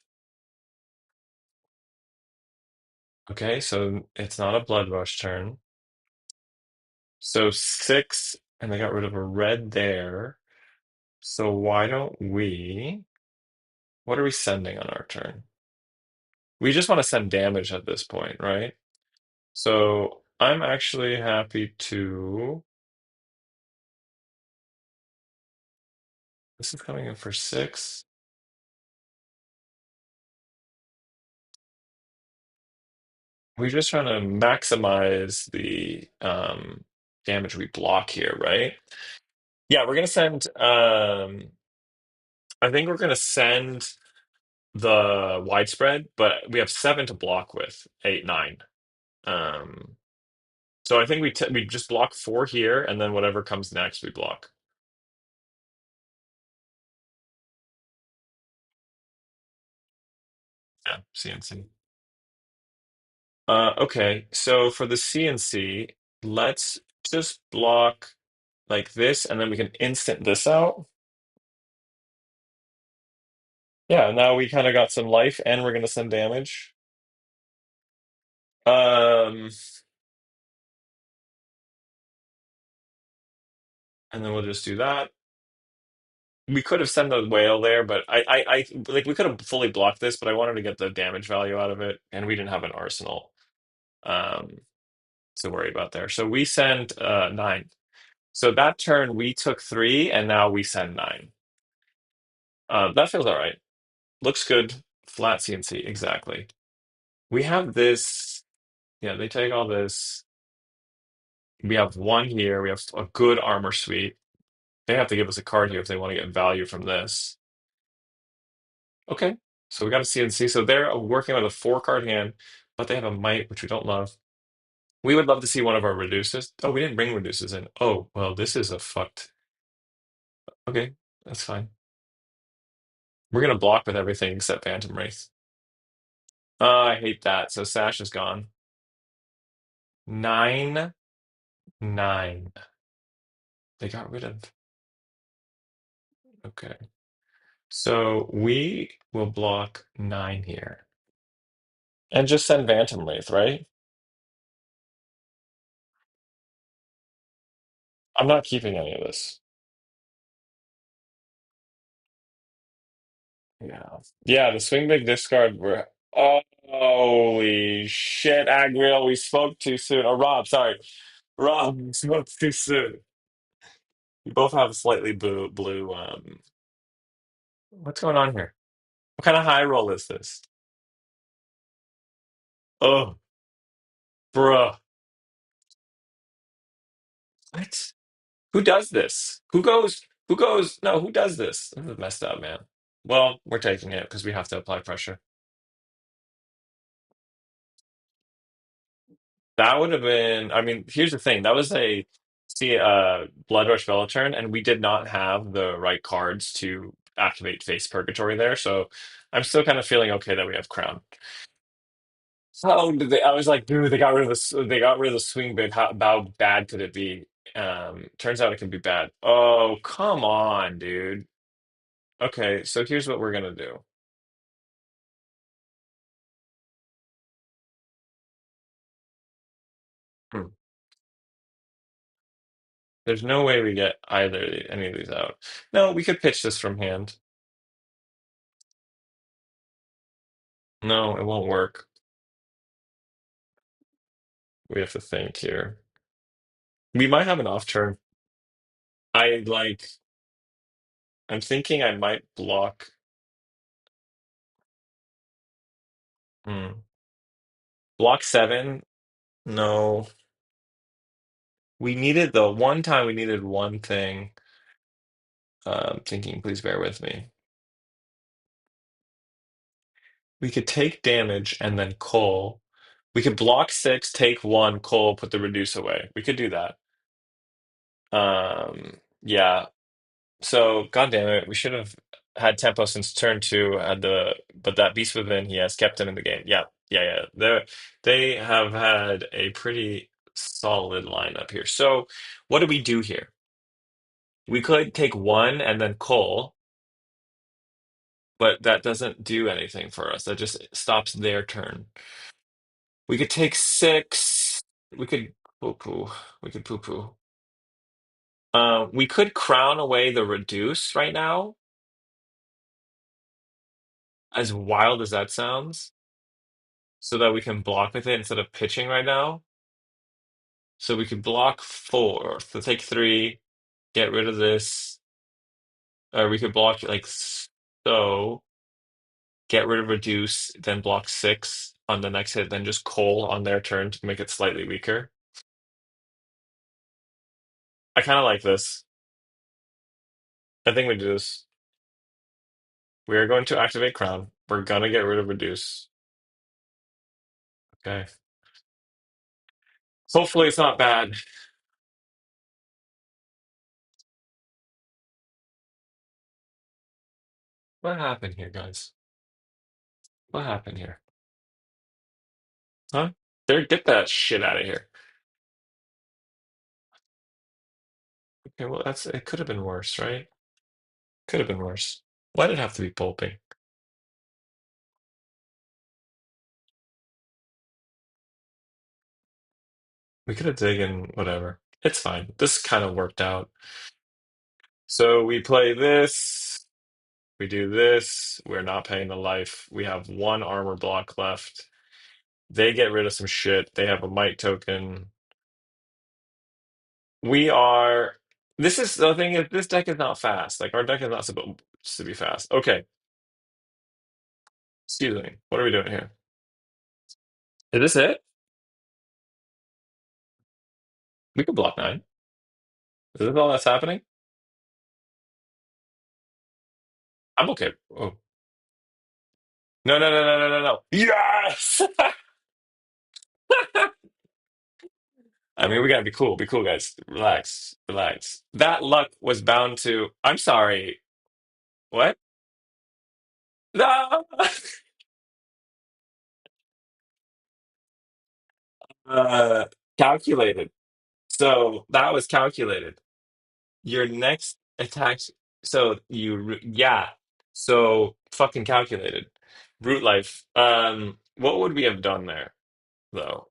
okay, so it's not a blood rush turn. So 6, and they got rid of a red there. So why don't we what are we sending on our turn? We just want to send damage at this point, right? So I'm actually happy to. This is coming in for 6. We're just trying to maximize the damage we block here, right? Yeah, we're gonna send. I think we're gonna send the widespread, but we have 7 to block with 8, 9. Um, so I think we just block 4 here, and then whatever comes next, we block. Yeah, CNC. Okay, so for the CNC, let's just block like this, and then we can instant this out. Yeah, now we kind of got some life, and we're gonna send damage. Um, and then we'll just do that. We could have sent the whale there, but I like we could have fully blocked this, but I wanted to get the damage value out of it, and we didn't have an arsenal um to worry about there. So we send 9. So that turn we took 3, and now we send 9. That feels all right. Looks good. Flat CNC, exactly. We have this. Yeah, they take all this. We have 1 here. We have a good armor suite. They have to give us a card here if they want to get value from this. Okay, so we got a CNC. So they're working with a 4 card hand, but they have a might, which we don't love. We would love to see one of our reduces. Oh, we didn't bring reduces in. Oh, well, this is a fucked. Okay, that's fine. We're gonna block with everything except Phantom Wraith. I hate that. So Sash is gone. 9, 9. They got rid of. Okay. So we will block 9 here. And just send Phantom Wraith, right? I'm not keeping any of this. Yeah. Yeah, the swing big discard were oh, holy shit, Agriel, we spoke too soon. Oh, Rob, sorry. Rob, we spoke too soon. We both have slightly blue what's going on here? What kind of high roll is this? Oh, bruh. What? Who does this? No, who does this? This is messed up, man. Well, we're taking it because we have to apply pressure. That would have been, I mean, here's the thing. That was a Blood Rush Velatern, and we did not have the right cards to activate Face Purgatory there, so I'm still kind of feeling okay that we have Crown. How did they? I was like, dude, they got rid of the swing bid. How bad could it be? Turns out it can be bad. Oh, come on, dude. Okay, so here's what we're gonna do. Hmm. There's no way we get any of these out. No, we could pitch this from hand. No, it won't work. We have to think here. We might have an off turn. I like. I'm thinking I might block. Hmm. Block seven. No, we needed the one time we needed one thing. Thinking, please bear with me. We could take damage and then cull. We could block six, take one, cull, put the reduce away. We could do that. Yeah. So, god damn it, we should have had tempo since turn two. But that beast within, he has kept him in the game. Yeah, yeah, yeah. They have had a pretty solid lineup here. So, what do we do here? We could take one and then cull, but that doesn't do anything for us. That just stops their turn. We could take six. We could poo poo. We could poo poo. We could crown away the reduce right now, as wild as that sounds, so that we can block with it instead of pitching right now. So we could block four, so take three, get rid of this, or we could block like so, get rid of reduce, then block six on the next hit, then just coal on their turn to make it slightly weaker. I kind of like this. I think we do this. We are going to activate crown. We're gonna get rid of reduce. Okay. Hopefully it's not bad. What happened here, guys? What happened here? Huh? There, get that shit out of here. Okay, well that's it could have been worse, right? Could have been worse. Why did it have to be pulping? We could have taken whatever. It's fine. This kind of worked out. So we play this, we do this, we're not paying the life. We have one armor block left. They get rid of some shit. They have a might token. We are this is the thing is this deck is not fast. Like our deck is not supposed to be fast. Okay, excuse me. What are we doing here? Is this it? We could block nine. Is this all that's happening? I'm okay. Oh. No, no, no, no, no, no, no. Yes! I mean, we gotta be cool. Be cool, guys. Relax. Relax. That luck was bound to. I'm sorry. What? No! Uh, calculated. So that was calculated. Your next attack. So yeah. So fucking calculated. Brute life. What would we have done there, though?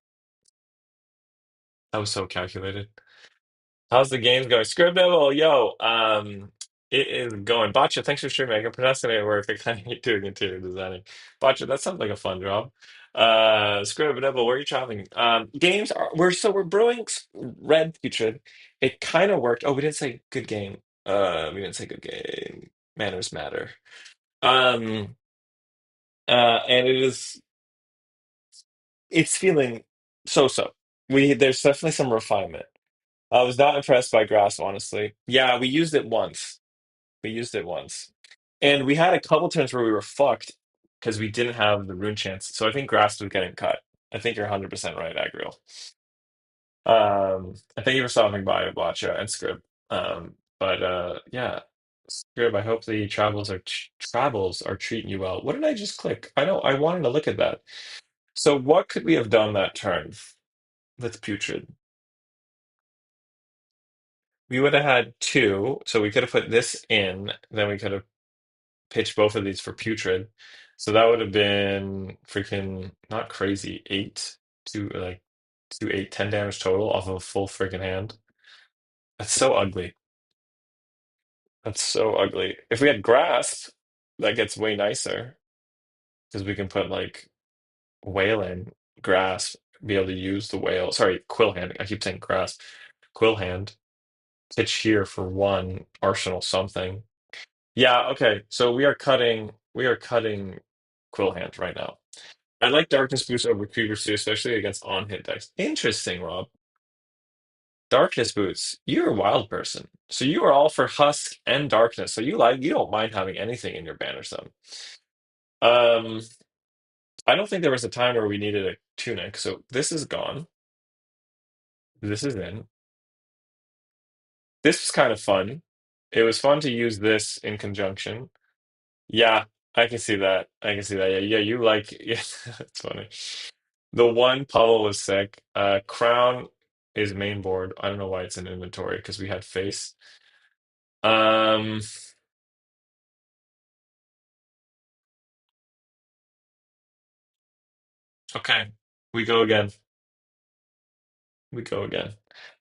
That was so calculated. How's the games going? Scribnable, yo, it is going. Botcha, thanks for streaming. I can procrastinate at work. I kind of hate doing interior designing. Botcha, that sounds like a fun job. Scribnable, where are you traveling? Games are we're brewing Red Putrid. It kind of worked. Oh, we didn't say good game. We didn't say good game. Manners matter. Um, and it's feeling so-so. There's definitely some refinement. I was not impressed by Grass, honestly. Yeah, we used it once. We used it once. And we had a couple turns where we were fucked because we didn't have the rune chance. So I think Grass was getting cut. I think you're 100% right, Agriel. I thank you for stopping by, Watcha and Scrib. Yeah, Scrib, I hope the travels are treating you well. What did I just click? I know I wanted to look at that. So what could we have done that turn with Putrid? We would have had two, so we could have put this in, then we could have pitched both of these for Putrid. So that would have been freaking not crazy, eight to like two, eight, 10 damage total off of a full freaking hand. That's so ugly. That's so ugly. If we had grass, that gets way nicer because we can put like whale in grass, be able to use the whale. Sorry, quill hand. I keep saying grass. Quill hand. Pitch here for one, arsenal something. Yeah, okay. So we are cutting Quill Hand right now. I like Darkness Boost over Creepers too, especially against on-hit decks. Interesting, Rob. Darkness Boots. You're a wild person. So you are all for Husk and Darkness. So you don't mind having anything in your banner zone. Um, I don't think there was a time where we needed a tunic. So this is gone. This is in. This was kind of fun. It was fun to use this in conjunction. Yeah, I can see that. I can see that. Yeah, yeah, you like yeah, that's funny. The one pummel was sick. Crown is main board. I don't know why it's in inventory because we had face. Um, okay. We go again. We go again.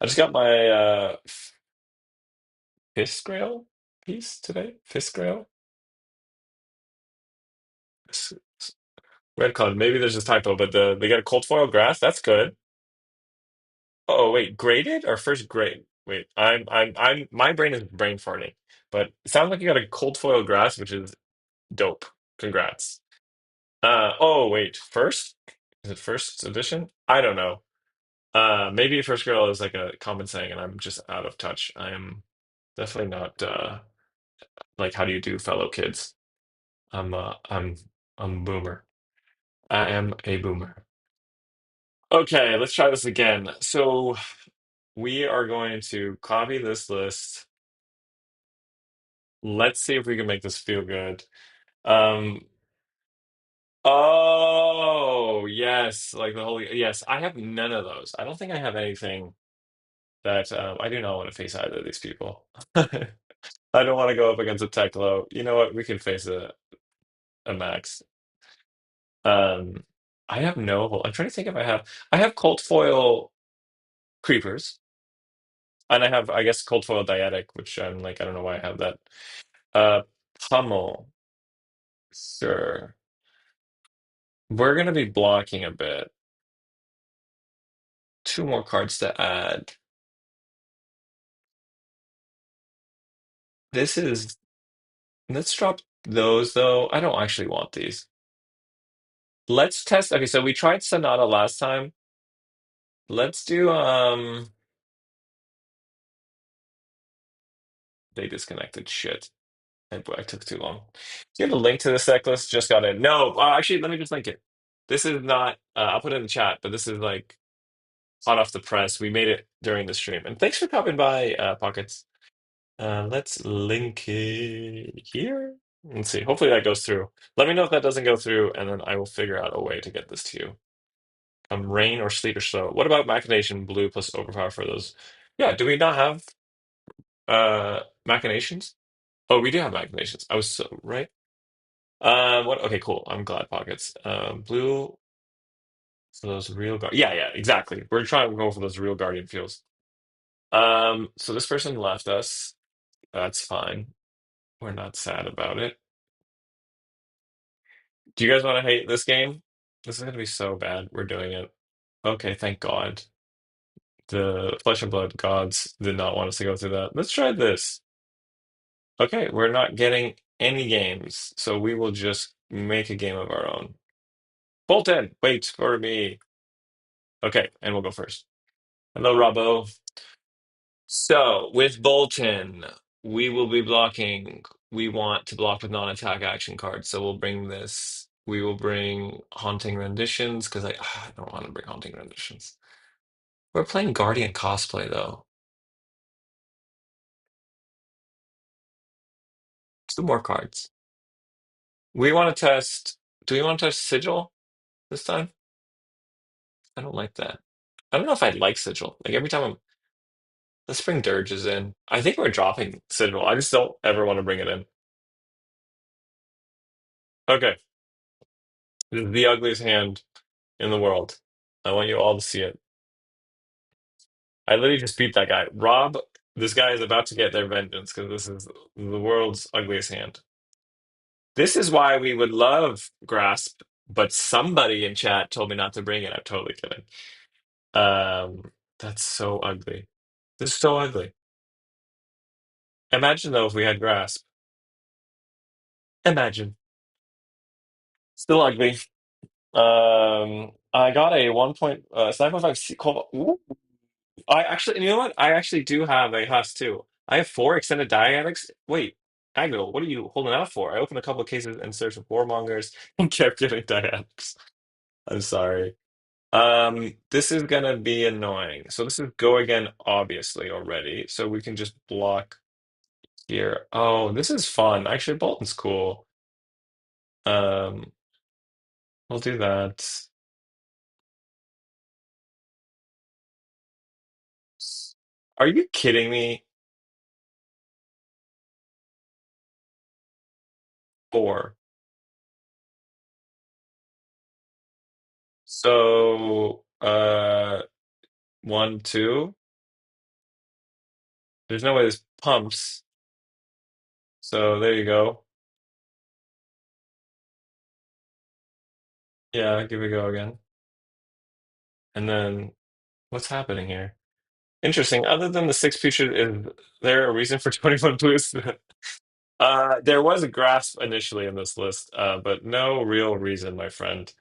I just got my Fiskgrail piece today. Fiskgrail. S- Red colored. Maybe there's a typo, but they got a cold foil grass. That's good. Oh, wait, graded or first grade? Wait, my brain is brain farting, but it sounds like you got a cold foil grass, which is dope. Congrats. Oh, wait, first? Is it first edition? I don't know. Maybe first girl is like a common saying, and I'm just out of touch. I am definitely not like how do you do, fellow kids? I'm uh, I'm I'm a boomer. I am a boomer. Okay, let's try this again. So we are going to copy this list. Let's see if we can make this feel good. Um, oh, yes, like the holy, yes, I have none of those. I don't think I have anything that I do not want to face either of these people. I don't want to go up against a tech low. You know what? We can face a max. Um, I have no, I'm trying to think if I have Colt Foil Creepers, and I have, I guess, Colt Foil Dietic, which I'm like, I don't know why I have that. Uh, Pummel, sure. We're gonna be blocking a bit. Two more cards to add. This is let's drop those though. I don't actually want these. Let's test. Okay, so we tried Sonata last time. Let's do they disconnected. Shit. I took too long. Do you have a link to the deck list? Just got it. No, actually, let me just link it. This is not. I'll put it in the chat, but this is like hot off the press. We made it during the stream, and thanks for coming by, Pockets. Let's link it here. Let's see. Hopefully that goes through. Let me know if that doesn't go through, and then I will figure out a way to get this to you. Rain or sleet or snow. What about Machination Blue plus Overpower for those? Yeah, do we not have Machinations? Oh, we do have Machinations. I was so right. What? Okay, cool. I'm glad, Pockets. Blue for those real guard. Yeah, yeah, exactly. We're trying to go for those real Guardian fields. So this person left us. That's fine. We're not sad about it. Do you guys want to hate this game? This is gonna be so bad. We're doing it. Okay, thank God. The flesh and blood gods did not want us to go through that. Let's try this. Okay, we're not getting any games, so we will just make a game of our own. Boltyn, wait for me. Okay, and we'll go first. Hello, Robbo. So with Boltyn, we will be blocking. We want to block with non-attack action cards, so we'll bring this. We will bring Haunting Renditions because I don't want to bring Haunting Renditions. We're playing Guardian cosplay though. Two more cards. We want to test. Do we want to test Sigil this time? I don't like that. I don't know if I like Sigil. Like every time I'm. Let's bring Dirges in. I think we're dropping Sigil. I just don't ever want to bring it in. Okay. This is the ugliest hand in the world. I want you all to see it. I literally just beat that guy. Rob, this guy is about to get their vengeance because this is the world's ugliest hand. This is why we would love Grasp, but somebody in chat told me not to bring it. I'm totally kidding. That's so ugly. This is so ugly. Imagine though if we had Grasp. Imagine. Still ugly. I got a 9.5 Ooh. I actually, you know what? I actually do have a Husk too. I have four extended dialectics. Wait, Agno, what are you holding out for? I opened a couple of cases in search of warmongers and kept getting dialectics. I'm sorry. This is gonna be annoying. So this is go again, obviously already. So we can just block here. Oh, this is fun. Actually, Bolton's cool. Um, we'll do that. Are you kidding me? Four. So, one, two. There's no way this pumps. So there you go. Yeah, give it a go again. And then what's happening here? Interesting. Other than the six featured, is there a reason for 21 blues? There was a grasp initially in this list, but no real reason, my friend.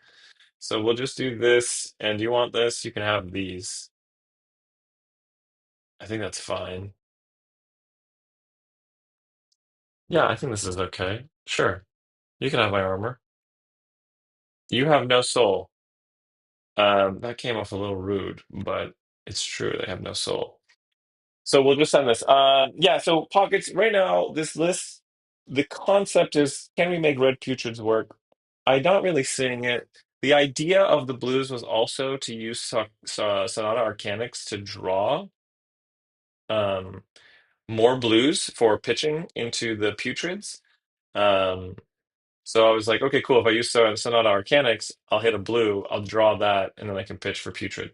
So we'll just do this. And you want this? You can have these. I think that's fine. Yeah, I think this is okay. Sure. You can have my armor. You have no soul. That came off a little rude, but it's true. They have no soul. So we'll just send this. Yeah, so pockets right now, this list, the concept is can we make red putrids work? I'm not really seeing it. The idea of the blues was also to use Sonata Arcanics to draw um, more blues for pitching into the putrids. Um, so I was like, okay, cool. If I use Sonata Arcanics, I'll hit a blue, I'll draw that, and then I can pitch for putrid.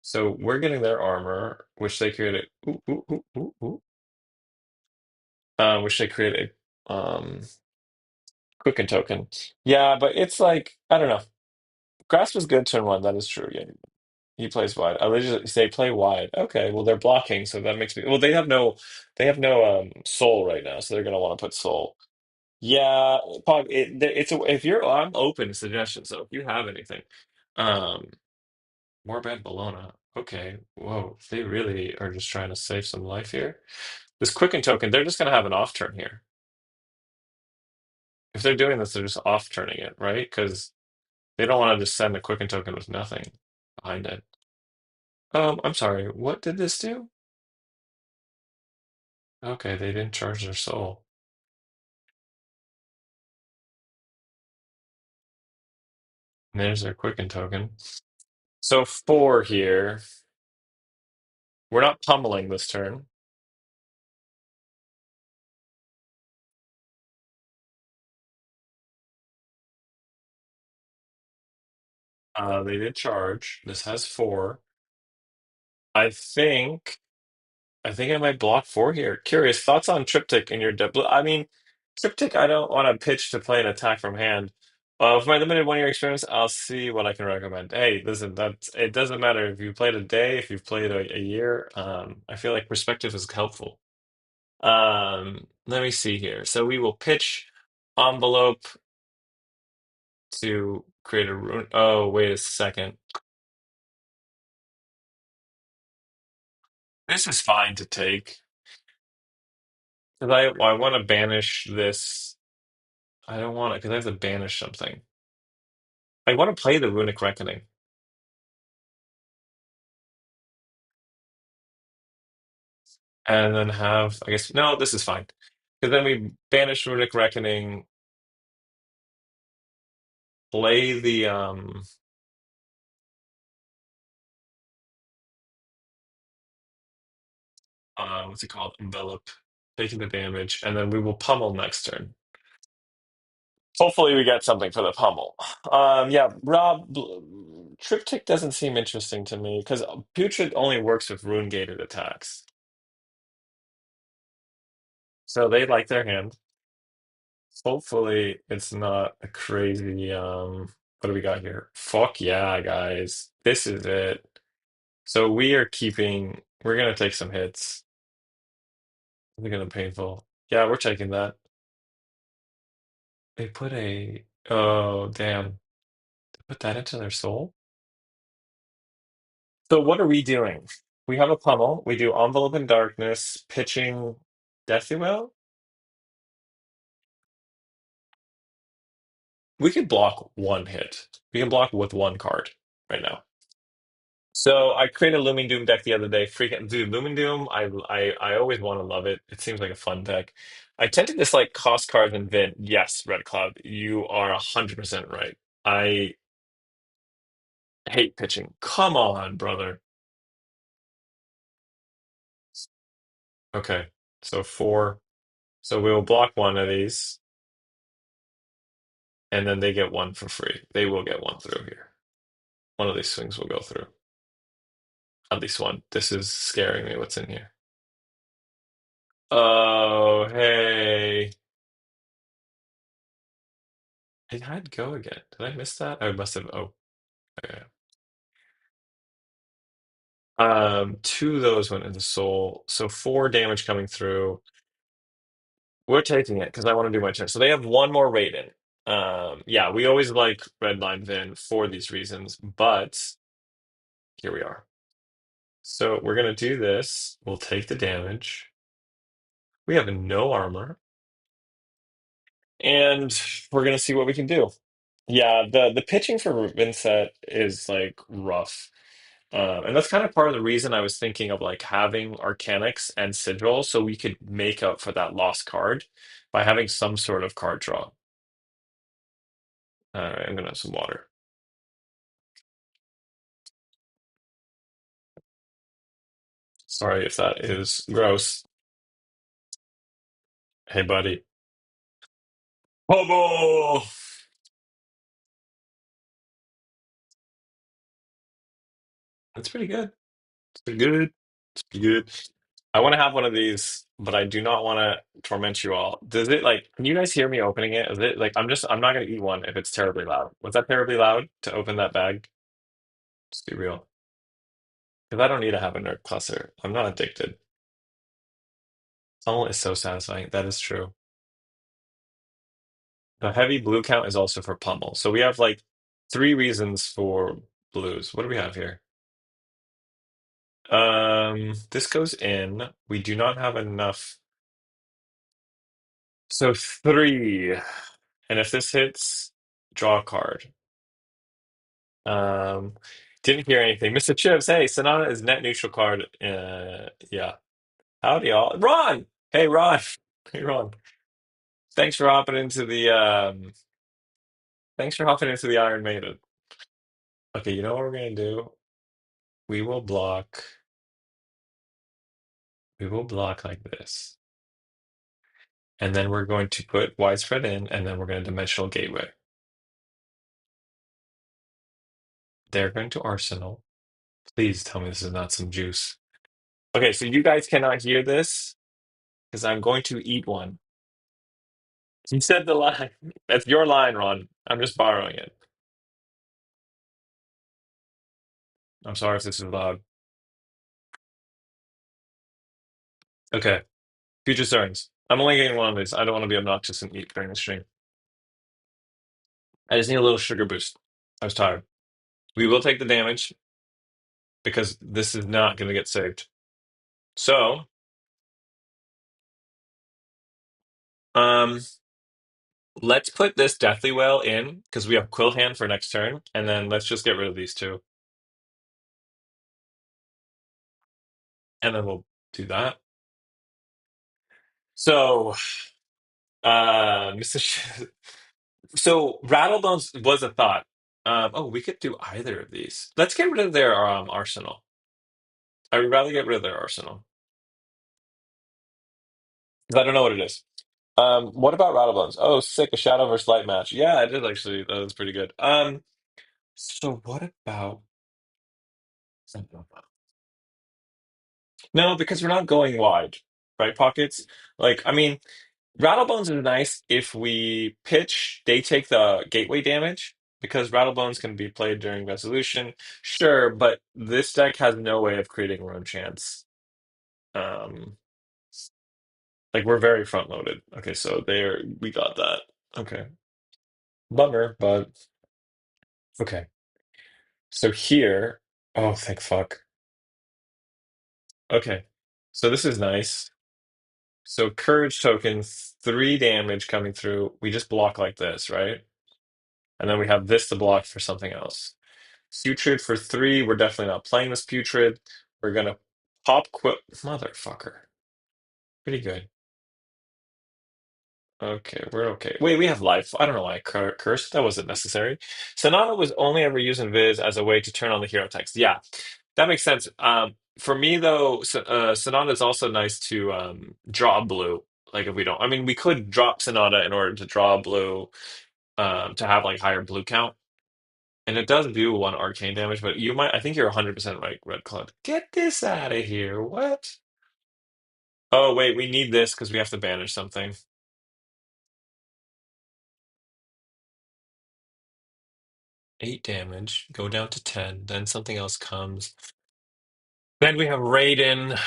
So we're getting their armor, which they created. Ooh, ooh, ooh, ooh, ooh. Which they created Quicken token. Yeah, but it's like I don't know. Grasp is good turn one. That is true. Yeah, he plays wide. I literally say play wide. Okay, well they're blocking, so that makes me. Well, they have no soul right now, so they're gonna want to put soul. Yeah, Pog. It's a, if you're, I'm open to suggestions. So if you have anything, um, more bad Bologna. Okay, whoa, they really are just trying to save some life here. This Quicken token, they're just gonna have an off turn here. If they're doing this, they're just off turning it, right? Because they don't want to just send a Quicken token with nothing behind it. I'm sorry, what did this do? Okay, they didn't charge their soul. And there's their Quicken token. So four here. We're not pummeling this turn. They did charge. This has four. I think. I think I might block four here. Curious thoughts on Triptych in your deck. I mean, Triptych, I don't want to pitch to play an attack from hand. With my limited 1 year experience, I'll see what I can recommend. Hey, listen, that's it doesn't matter if you played a day, if you've played a year. I feel like perspective is helpful. Let me see here. So we will pitch envelope to create a rune. Oh, wait a second. This is fine to take because I want to banish this. I don't want it because I have to banish something. I want to play the Runic Reckoning and then have, I guess, no, this is fine. Because then we banish Runic Reckoning, play the, what's it called? Envelop, taking the damage, and then we will pummel next turn. Hopefully we get something for the pummel. Yeah, Triptych doesn't seem interesting to me because Putrid only works with rune-gated attacks. So they like their hand. Hopefully, it's not a crazy. What do we got here? Fuck yeah, guys. This is it. So we are keeping. We're gonna take some hits. They're gonna painful. Yeah, we're taking that. They put a. Oh, damn. They put that into their soul? So what are we doing? We have a pummel. We do envelope in darkness, pitching Decibel. We could block one hit. We can block with one card right now. So I created a Looming Doom deck the other day. Freaking dude, Looming Doom, I always want to love it. It seems like a fun deck. I tend to dislike cost cards and Vin. Yes, Red Cloud, you are 100% right. I hate pitching. Come on, brother. Okay, so four. So we will block one of these, and then they get one for free. They will get one through here. One of these swings will go through. At least one. This is scaring me. What's in here? Oh, hey. It had go again. Did I miss that? I must have. Oh, okay. Two of those went into soul, so four damage coming through. We're taking it because I want to do my turn. So they have one more rating. Yeah, we always like Redline Vin for these reasons, but here we are. So we're gonna do this. We'll take the damage. We have no armor, and we're gonna see what we can do. Yeah, the pitching for Vynnset is like rough. And that's kind of part of the reason I was thinking of like having Arcanics and Sigil so we could make up for that lost card by having some sort of card draw. All right, I'm gonna have some water. Sorry if that is gross. Hey, buddy. Hobo! That's pretty good. It's pretty good. It's pretty good. I want to have one of these, but I do not want to torment you all. Does it like, can you guys hear me opening it? Is it like, I'm not going to eat one if it's terribly loud. Was that terribly loud to open that bag? Just be real. Because I don't need to have a nerd cluster. I'm not addicted. Tunnel is so satisfying. That is true. The heavy blue count is also for pummel. So we have like three reasons for blues. What do we have here? This goes in. We do not have enough. So three. And if this hits, draw a card. Um, didn't hear anything. Mr. Chips, hey, Sonata is net neutral card. Yeah. Howdy, y'all. Ron! Hey, Ron. Hey, Ron. Thanks for hopping into the thanks for hopping into the Iron Maiden. Okay, you know what we're gonna do? We will block. We will block like this. And then we're going to put widespread in, and then we're going to dimensional gateway. They're going to arsenal. Please tell me this is not some juice. Okay, so you guys cannot hear this because I'm going to eat one. You said the line. That's your line, Ron. I'm just borrowing it. I'm sorry if this is loud. Okay, future Stirrings. I'm only getting one of these. I don't want to be obnoxious and eat during the stream. I just need a little sugar boost. I was tired. We will take the damage because this is not going to get saved. So, um, let's put this Deathly Well in because we have Quill Hand for next turn, and then let's just get rid of these two, and then we'll do that. So, Mr. So Rattlebones was a thought. Oh, we could do either of these. Let's get rid of their arsenal. I would rather get rid of their arsenal because I don't know what it is. What about Rattlebones? Oh, sick! A Shadow versus Light match. Yeah, I did actually. That was pretty good. So what about? No, because we're not going wide, right? Pockets. Like, I mean, Rattlebones is nice if we pitch. They take the gateway damage because Rattlebones can be played during resolution. Sure, but this deck has no way of creating room chance. Um, like we're very front loaded. Okay, so there we got that. Okay, bummer, but okay. So here, oh thank fuck. Okay, so this is nice. So courage token, 3 damage coming through. We just block like this, right? And then we have this to block for something else. Putrid for 3. We're definitely not playing this Putrid. We're gonna pop quill. Motherfucker. Pretty good. Okay, we're okay. Wait, we have life. I don't know why I cursed. That wasn't necessary. Sonata was only ever used in Viz as a way to turn on the hero text. Yeah, that makes sense. For me though, Sonata is also nice to draw blue. Like if we don't, I mean, we could drop Sonata in order to draw blue, to have like higher blue count. And it does do 1 arcane damage, but you might, I think you're 100% right, Red Cloud. Get this out of here. What? Oh, wait, we need this because we have to banish something. 8 damage, go down to 10, then something else comes. Then we have Raiden.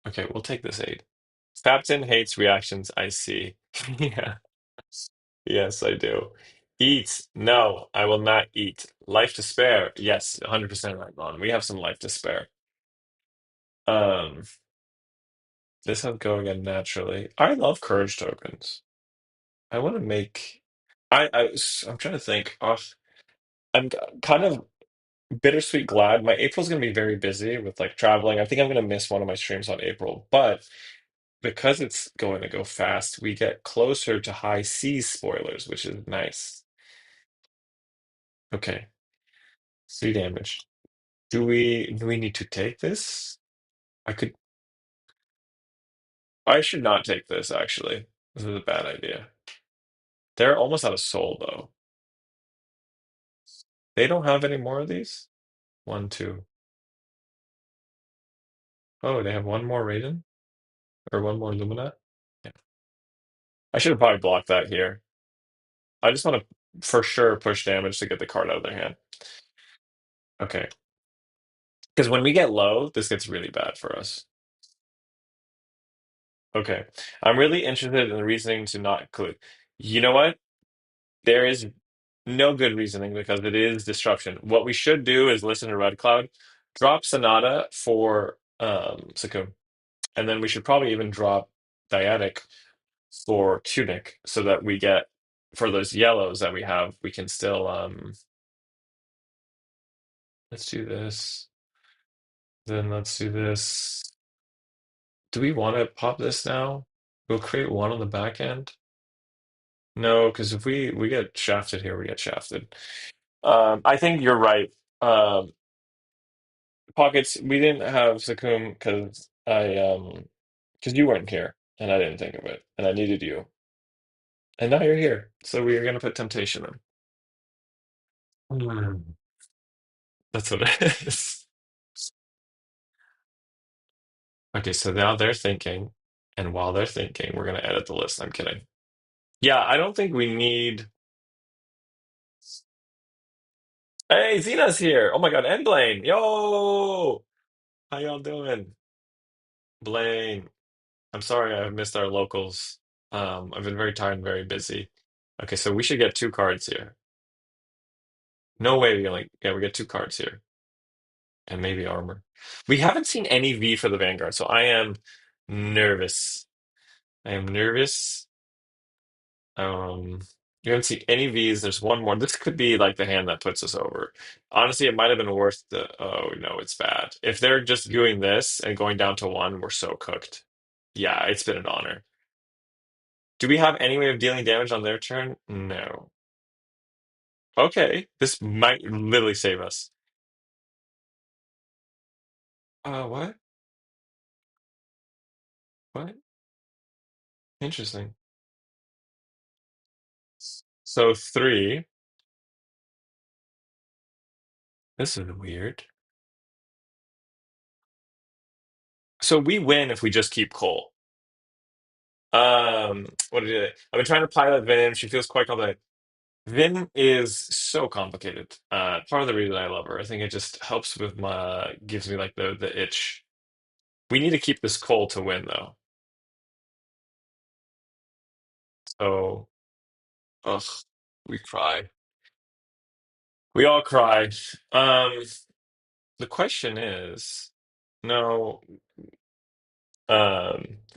Okay, we'll take this 8. Captain hates reactions, I see. Yeah, yes, I do. Eat. No, I will not eat. Life to spare. Yes, 100% right on. We have some life to spare. Um, this will go again naturally. I love courage tokens. I want to make. I'm trying to think. Oh, kind of bittersweet glad. My April's going to be very busy with like traveling. I think I'm going to miss one of my streams on April, but because it's going to go fast, we get closer to high seas spoilers, which is nice. Okay, 3 damage. Do we need to take this? I could. I should not take this actually. This is a bad idea. They're almost out of soul though. They don't have any more of these. One, two. Oh, they have one more Raiden or one more Lumina. Yeah. I should have probably blocked that here. I just want to for sure push damage to get the card out of their hand. Okay. Because when we get low, this gets really bad for us. Okay. I'm really interested in the reasoning to not include. You know what? There is no good reasoning because it is disruption. What we should do is listen to Red Cloud, drop Sonata for Sakum, and then we should probably even drop Dyadic for Tunic so that we get for those yellows that we have, we can still let's do this. Then let's do this. Do we want to pop this now? We'll create one on the back end. No, because if we get shafted here, we get shafted. I think you're right. Pockets, we didn't have Sakum because you weren't here and I didn't think of it and I needed you. And now you're here. So we are gonna put temptation in. Hmm. That's what it is. Okay, so now they're thinking, and while they're thinking, we're gonna edit the list. I'm kidding. Yeah, I don't think we need. Hey, Zena's here. Oh my God, and Blaine. Yo, how y'all doing? Blaine. I'm sorry I've missed our locals. I've been very tired and very busy. Okay, so we should get two cards here. No way we only yeah, we get two cards here. And maybe armor. We haven't seen any V for the Vanguard, so I am nervous. I am nervous. We haven't seen any Vs. There's one more. This could be like the hand that puts us over. Honestly, it might have been worth the. Oh no, it's bad. If they're just doing this and going down to one, we're so cooked. Yeah, it's been an honor. Do we have any way of dealing damage on their turn? No. Okay, this might literally save us. What? What? Interesting. So three. This is weird. So we win if we just keep Cole. What did it? I've been trying to pilot Vin. She feels quite complicated. Vin is so complicated. Part of the reason I love her, I think it just helps with my gives me like the itch. We need to keep this Cole to win though. So, ugh, we cry. We all cried. The question is, no,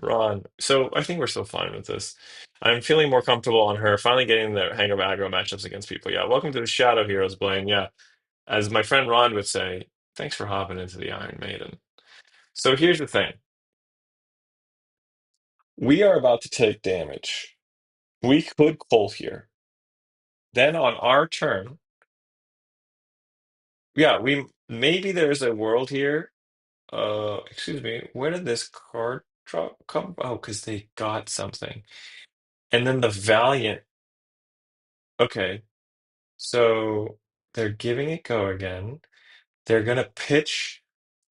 Ron. So I think we're still fine with this. I'm feeling more comfortable on her. Finally getting the hang of aggro matchups against people. Yeah, welcome to the Shadow Heroes, Blaine. Yeah, as my friend Ron would say, thanks for hopping into the Iron Maiden. So here's the thing. We are about to take damage. We could pull here. Then on our turn, yeah, we maybe there's a world here. Excuse me, where did this card drop come? Oh, because they got something. And then the Valiant. Okay, so they're giving it go again. They're gonna pitch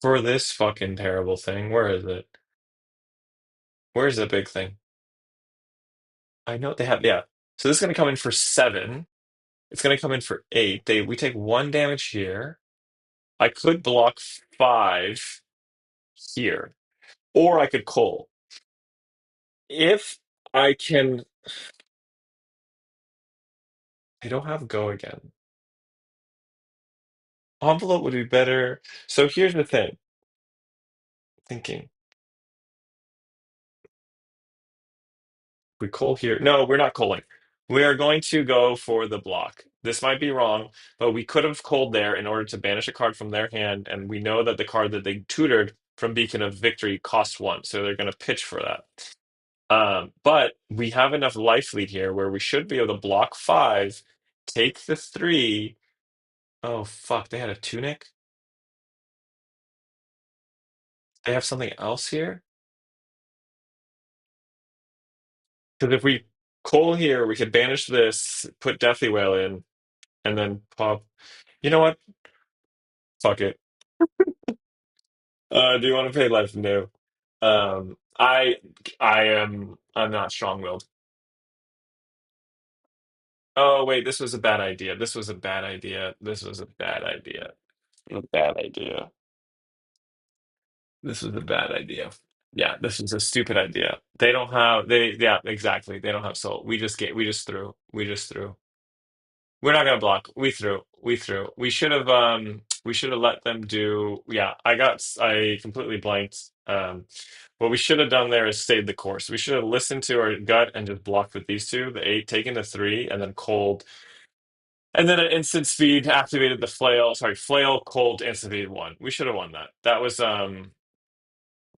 for this fucking terrible thing. Where is it? Where's the big thing? I know they have, yeah. So this is gonna come in for seven. It's gonna come in for eight. We take one damage here. I could block five here, or I could cull. If I can, I don't have go again. Envelope would be better. So here's the thing. Thinking we cull here. No, we're not culling. We are going to go for the block. This might be wrong, but we could have culled there in order to banish a card from their hand, and we know that the card that they tutored from Beacon of Victory costs one, so they're going to pitch for that. But we have enough life lead here where we should be able to block five, take the three. Oh fuck, they had a tunic. They have something else here. Because if we cull here, we could banish this, put Deathly Whale in, and then pop. You know what? Fuck it. Do you want to pay life? No. Um, I I'm not strong-willed. Oh wait, this was a bad idea. This was a bad idea. This was a bad idea. A bad idea. This was a bad idea. Yeah, this is a stupid idea. They don't have yeah, exactly. They don't have soul. We just threw. We just threw. We're not gonna block. We threw. We threw. We should have let them do yeah, I completely blanked. What we should have done there is stayed the course. We should have listened to our gut and just blocked with these two, the eight, taken the three, and then cold. And then an instant speed activated the flail. Sorry, flail, cold, instant speed one. We should have won that. That was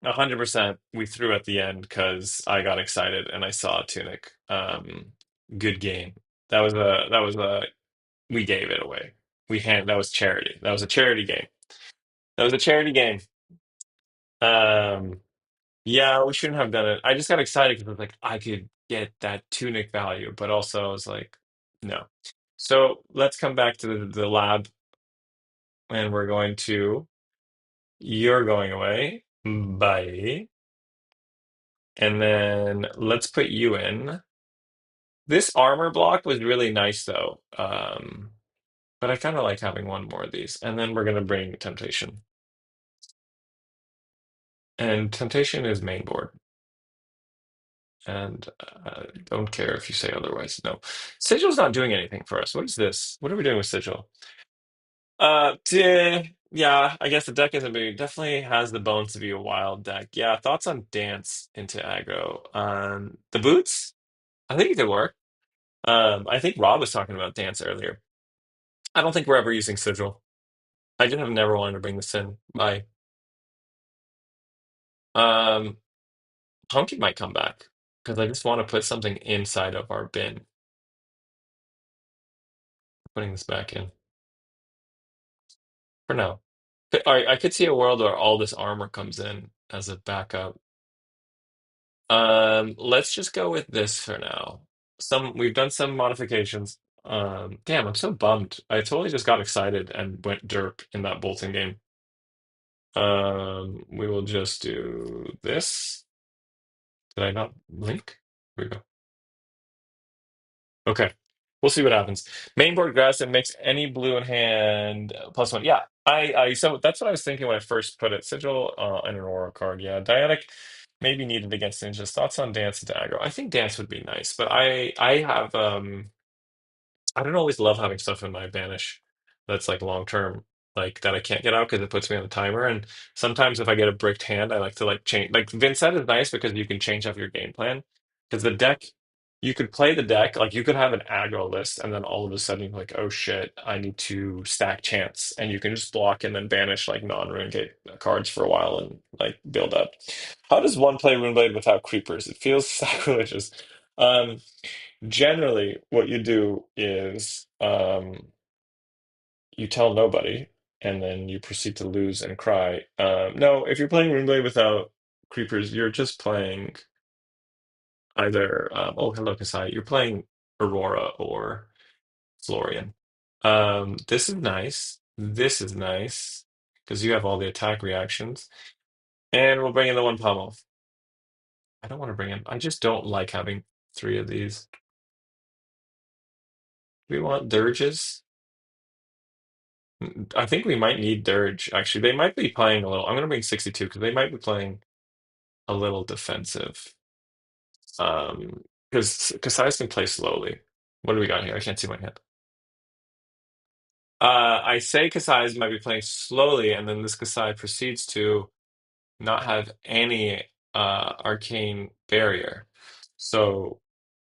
100% we threw at the end because I got excited and I saw a tunic. Good game. That was a we gave it away. That was charity. That was a charity game. That was a charity game. Um, yeah, we shouldn't have done it. I just got excited because I was like, I could get that tunic value, but also I was like, no. So let's come back to the lab, and we're going to. You're going away. Bye. And then let's put you in. This armor block was really nice though. But I kind of like having one more of these. And then we're gonna bring Temptation. And Temptation is main board. And don't care if you say otherwise. No. Sigil's not doing anything for us. What is this? What are we doing with Sigil? Yeah, I guess the deck isn't big. Definitely has the bones to be a wild deck. Yeah, thoughts on dance into aggro. The boots? I think it could work. I think Rob was talking about dance earlier. I don't think we're ever using Sigil. I just have never wanted to bring this in. Bye. Um, Hunky might come back because I just want to put something inside of our bin. Putting this back in for now. I could see a world where all this armor comes in as a backup. Let's just go with this for now. We've done some modifications. Damn, I'm so bummed. I totally just got excited and went derp in that Boltyn game. We will just do this. Did I not link? Here we go. Okay. We'll see what happens. Mainboard grass and makes any blue in hand +1. Yeah, so that's what I was thinking when I first put it. Sigil and an aura card. Yeah, Dianic maybe needed against ninjas. Thoughts on dance into aggro? I think dance would be nice, but I have I don't always love having stuff in my banish that's like long term, like that I can't get out because it puts me on a timer. And sometimes if I get a bricked hand, I like to like change. Like Vynnset is nice because you can change up your game plan. Because the deck, you could play the deck, like you could have an aggro list, and then all of a sudden you're like, oh shit, I need to stack chance, and you can just block and then banish like non-rune gate cards for a while and like build up. How does one play Runeblade without creepers? It feels sacrilegious. Um, Generally, what you do is you tell nobody, and then you proceed to lose and cry. No, if you're playing Runeblade without creepers, you're just playing either. Oh, hello, Kassai. You're playing Aurora or Florian. This is nice. This is nice because you have all the attack reactions, and we'll bring in the one pummel. I don't want to bring in. I just don't like having three of these. We want dirges. I think we might need Dirge. Actually, they might be playing a little. I'm going to bring 62 because they might be playing a little defensive. Because Kasai's can play slowly. What do we got here? I can't see my hand. I say Kasai's might be playing slowly, and then this Kassai proceeds to not have any arcane barrier. So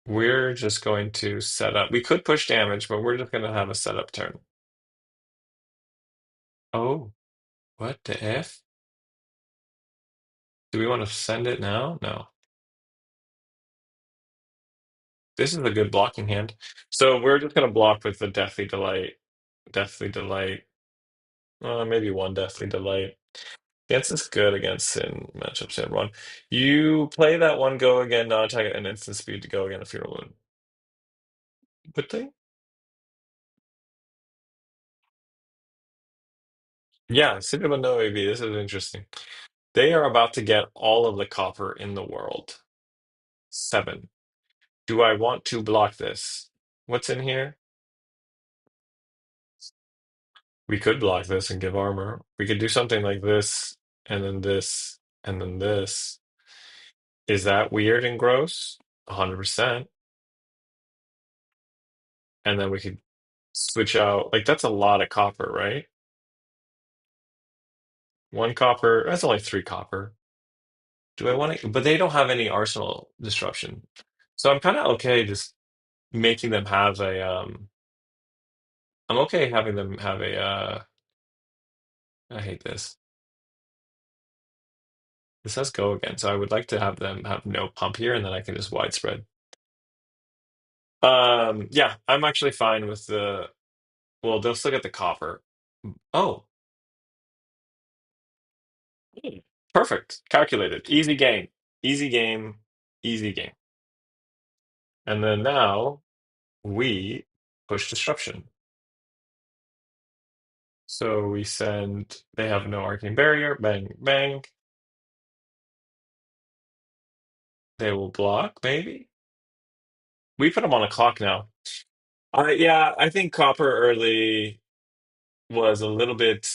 we're just going to set up. We could push damage, but we're just going to have a setup turn. Oh, what the F? Do we want to send it now? No. This is a good blocking hand. So we're just gonna block with the Deathly Delight. Deathly Delight. Maybe one Deathly Delight. Against is good against Sin matchups in one. You play that one go again, non-attack and instant speed to go again if you're alone. Good thing? Yeah, Cinema no AV. This is interesting. They are about to get all of the copper in the world. 7. Do I want to block this? What's in here? We could block this and give armor. We could do something like this, and then this, and then this. Is that weird and gross? 100%. And then we could switch out. Like, that's a lot of copper, right? One copper. That's only 3 copper. Do I want to? But they don't have any arsenal disruption. So I'm kind of okay just making them have a. I'm okay having them have a. I hate this. This has go again. So I would like to have them have no pump here, and then I can just widespread. Yeah, I'm actually fine with the. Well, they'll still get the copper. Oh, hmm, perfect. Calculated. Easy game. Easy game. Easy game. And then now we push disruption. So we send, they have no arcane barrier, bang, bang. They will block, maybe? We put them on a clock now. Yeah, I think Copper early was a little bit.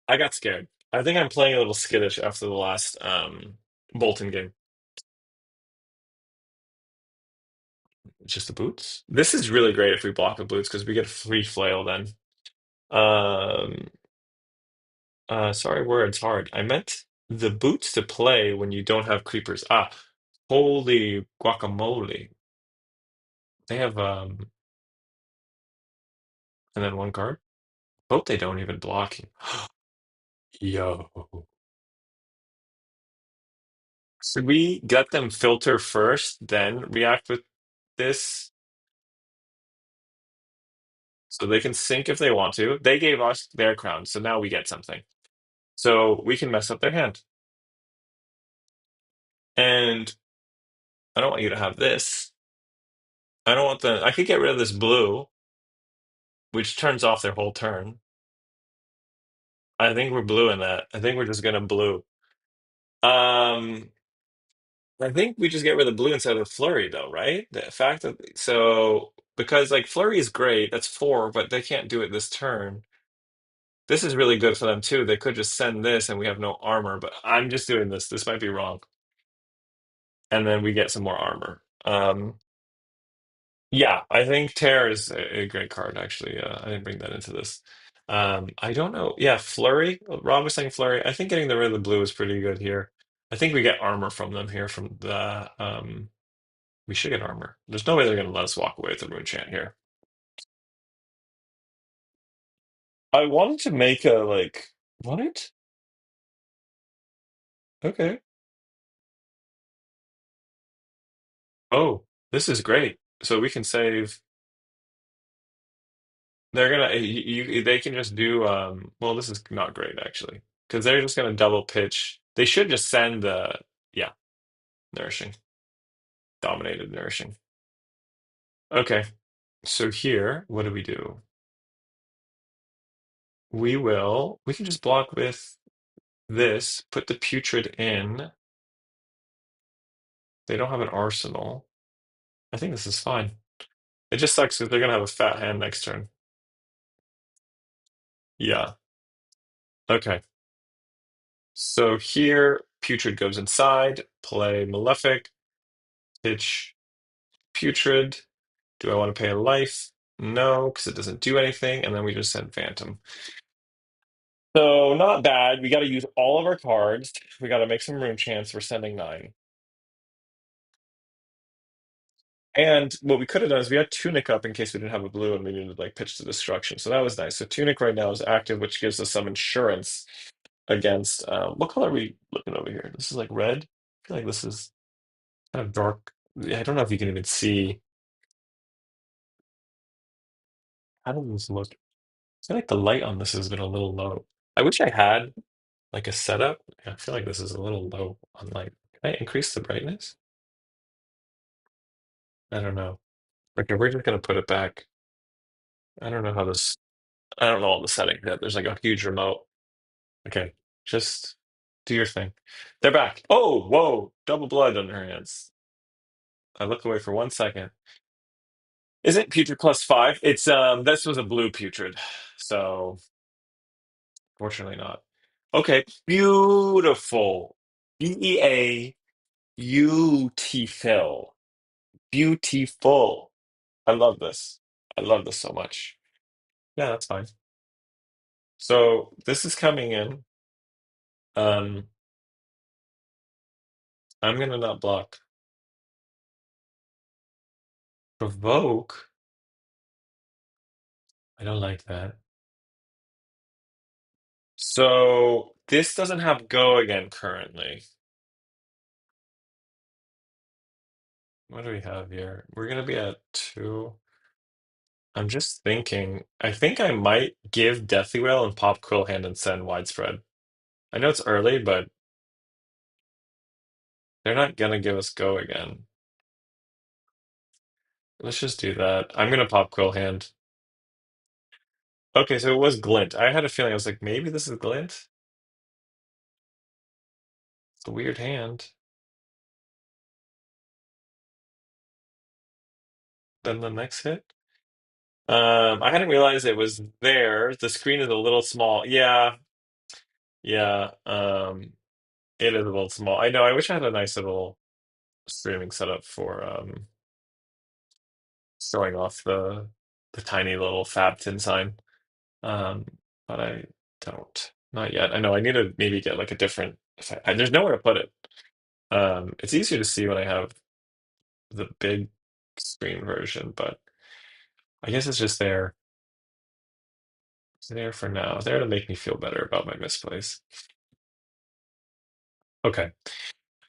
I got scared. I think I'm playing a little skittish after the last Boltyn game. Just the boots. This is really great if we block the boots because we get a free flail then. Um, sorry, words hard. I meant the boots to play when you don't have creepers. Ah, holy guacamole! They have and then one card. Hope they don't even block you. Yo. Should we get them filter first, then react with this so they can sync if they want to? They gave us their crown, so now we get something. So we can mess up their hand. And I don't want you to have this. I don't want the. I could get rid of this blue, which turns off their whole turn. I think we're blue in that. I think we're just gonna blue. Um, I think we just get rid of the blue instead of the flurry, though, right? The fact that so because like flurry is great, that's four, but they can't do it this turn. This is really good for them too. They could just send this and we have no armor, but I'm just doing this. This might be wrong. And then we get some more armor. Yeah, I think Tear is a great card, actually. I didn't bring that into this. I don't know. Yeah, Flurry. Rob was saying Flurry. I think getting the rid of the blue is pretty good here. I think we get armor from them here from the we should get armor. There's no way they're gonna let us walk away with the rune chant here. I wanted to make a like what? Okay. Oh, this is great. So we can save. They're gonna they can just do well this is not great actually because they're just gonna double pitch. They should just send the yeah, nourishing, dominated nourishing. Okay. So here, what do we do? We can just block with this, put the putrid in. They don't have an arsenal. I think this is fine. It just sucks because they're gonna have a fat hand next turn. Yeah. Okay. So here, putrid goes inside, play Malefic, pitch putrid. Do I want to pay a life? No, because it doesn't do anything. And then we just send Phantom. So not bad. We got to use all of our cards. We got to make some rune chance. We're sending nine. And what we could have done is we had Tunic up in case we didn't have a blue and we needed like pitch to destruction. So that was nice. So Tunic right now is active, which gives us some insurance against what color are we looking over here? This is like red. I feel like this is kind of dark. Yeah, I don't know if you can even see. How does this look? I feel like the light on this has been a little low. I wish I had like a setup. Yeah, I feel like this is a little low on light. Can I increase the brightness? I don't know. Okay, we're just gonna put it back. I don't know how this. I don't know all the settings yet. There's like a huge remote. Okay, just do your thing. They're back. Oh, whoa! Double blood on her hands. I look away for 1 second. Isn't putrid +5? It's this was a blue putrid, so fortunately not. Okay, beautiful. Beautiful. Beautiful. I love this. I love this so much. Yeah, that's fine. So this is coming in. Um, I'm gonna not block. Provoke. I don't like that. So this doesn't have go again currently. What do we have here? We're gonna be at two. I'm just thinking. I think I might give Deathly Wail and pop Quill Hand and send widespread. I know it's early, but they're not gonna give us go again. Let's just do that. I'm gonna pop Quill Hand. Okay, so it was Glint. I had a feeling I was like, maybe this is Glint. It's a weird hand. Then the next hit. I hadn't realized it was there. The screen is a little small. Yeah, yeah. It is a little small. I know. I wish I had a nice little streaming setup for showing off the tiny little Fab tin sign. Um, but I don't. Not yet. I know I need to maybe get like a different. There's nowhere to put it. It's easier to see when I have the big screen version, but I guess it's just there. It's there for now. There to make me feel better about my misplays. Okay,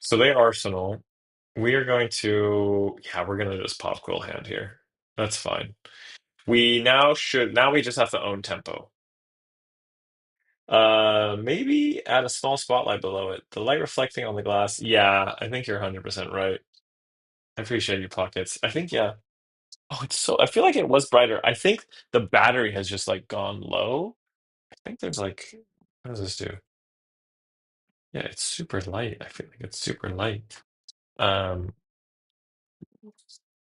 so they Arsenal. We are going to, yeah, we're gonna just pop Quill Hand here. That's fine. Now we just have to own tempo. Maybe add a small spotlight below it. The light reflecting on the glass. Yeah, I think you're 100% right. I appreciate you, pockets. I think, yeah. Oh, I feel like it was brighter. I think the battery has just like gone low. I think there's like, what does this do? Yeah, it's super light. I feel like it's super light. Um,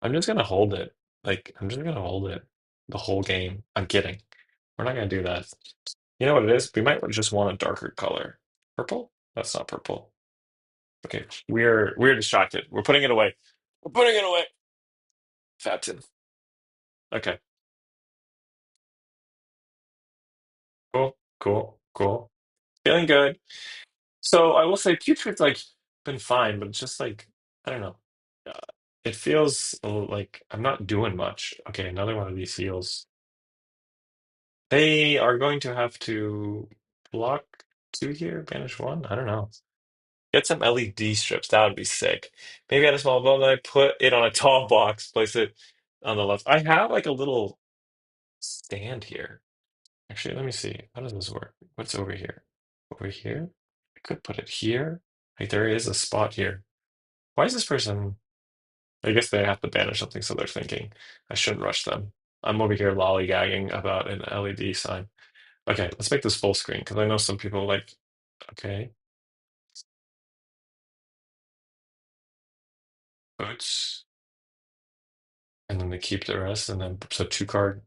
I'm just gonna hold it. Like, I'm just gonna hold it the whole game. I'm kidding. We're not gonna do that. You know what it is? We might just want a darker color. Purple? That's not purple. Okay, we're distracted. We're putting it away. We're putting it away. Fatten. Okay, cool, cool, cool. Feeling good. So I will say Putrid's like been fine, but it's just like I don't know. Uh, it feels like I'm not doing much. Okay, another one of these heals. They are going to have to block two here, banish one. I don't know. Get some LED strips. That would be sick. Maybe add a small bone. I put it on a tall box. Place it on the left. I have like a little stand here. Actually, let me see. How does this work? What's over here? Over here? I could put it here. Like there is a spot here. Why is this person? I guess they have to banish something, so they're thinking I shouldn't rush them. I'm over here lollygagging about an LED sign. Okay, let's make this full screen because I know some people like, okay, boots, and then they keep the rest, and then so two card.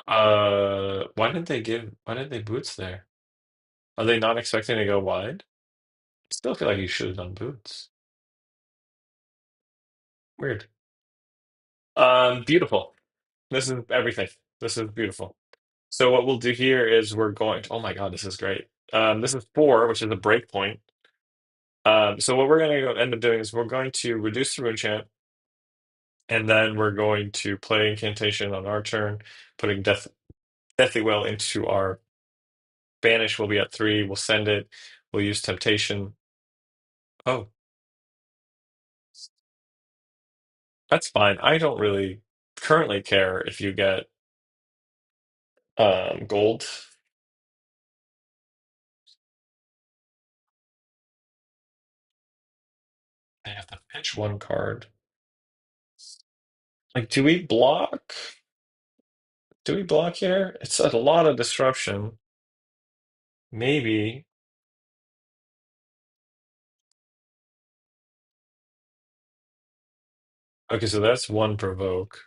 Why did they boots there? Are they not expecting to go wide? I still feel like you should have done boots. Weird. Beautiful. This is everything. This is beautiful. So what we'll do here is we're going to, oh my God, this is great. This is four, which is a break point. So what we're going to end up doing is we're going to reduce the rune chant, and then we're going to play incantation on our turn, putting Deathly Well into our banish. Will be at three. We'll send it. We'll use temptation. Oh, that's fine. I don't really currently care if you get gold. I have to pitch one card. Like, do we block? Do we block here? It's a lot of disruption. Maybe. Okay, so that's one provoke.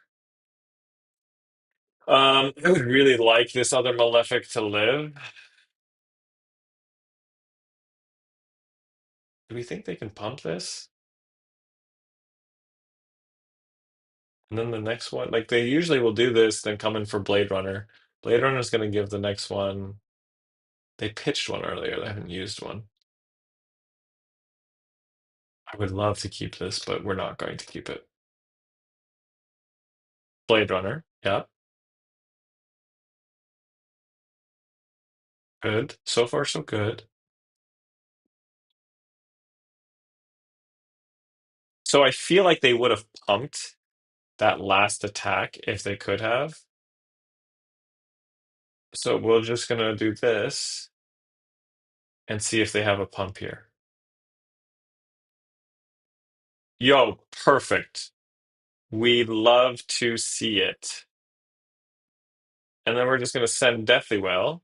I would really like this other Malefic to live. Do we think they can pump this? And then the next one, like they usually will do this, then come in for Blade Runner. Blade Runner's going to give the next one. They pitched one earlier. They haven't used one. I would love to keep this, but we're not going to keep it. Blade Runner. Yeah, good. So far, so good. So I feel like they would have pumped that last attack if they could have. So we're just gonna do this and see if they have a pump here. Yo, perfect. We love to see it. and then we're just going to send Deathly Well,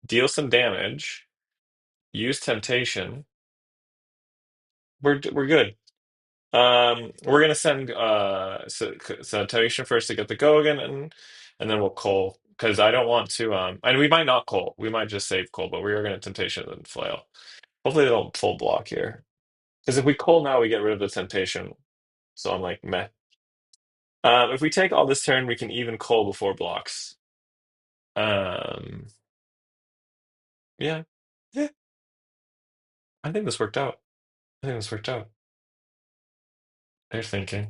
deal some damage, use Temptation. We're good. We're gonna send Temptation first to get the go again, and then we'll call because I don't want to. And we might not call. We might just save call, but we are gonna Temptation and then flail. Hopefully they don't full block here. Because if we call now, we get rid of the Temptation. So I'm like meh. If we take all this turn, we can even call before blocks. Um, yeah, yeah. I think this worked out. I think this worked out. They're thinking.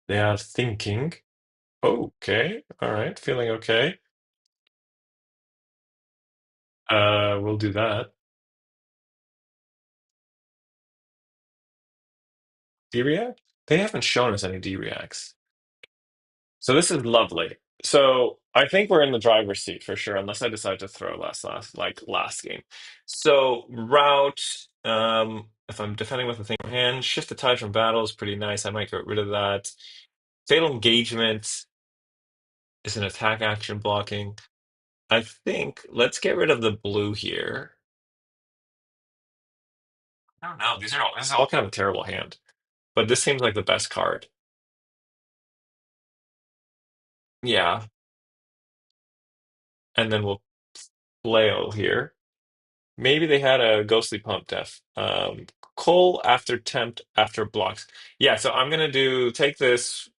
They are thinking. Okay, all right, feeling okay. We'll do that. D-React? They haven't shown us any D-Reacts. So this is lovely. So I think we're in the driver's seat for sure, unless I decide to throw last game. So route, if I'm defending with a thing in hand, shift the tide from battle is pretty nice. I might get rid of that. Fatal engagement is an attack action blocking. I think let's get rid of the blue here. I don't know. This is all kind of a terrible hand, but this seems like the best card. Yeah, and then we'll flail here. Maybe they had a ghostly pump def. Cull after tempt after blocks. Yeah, so I'm gonna do take this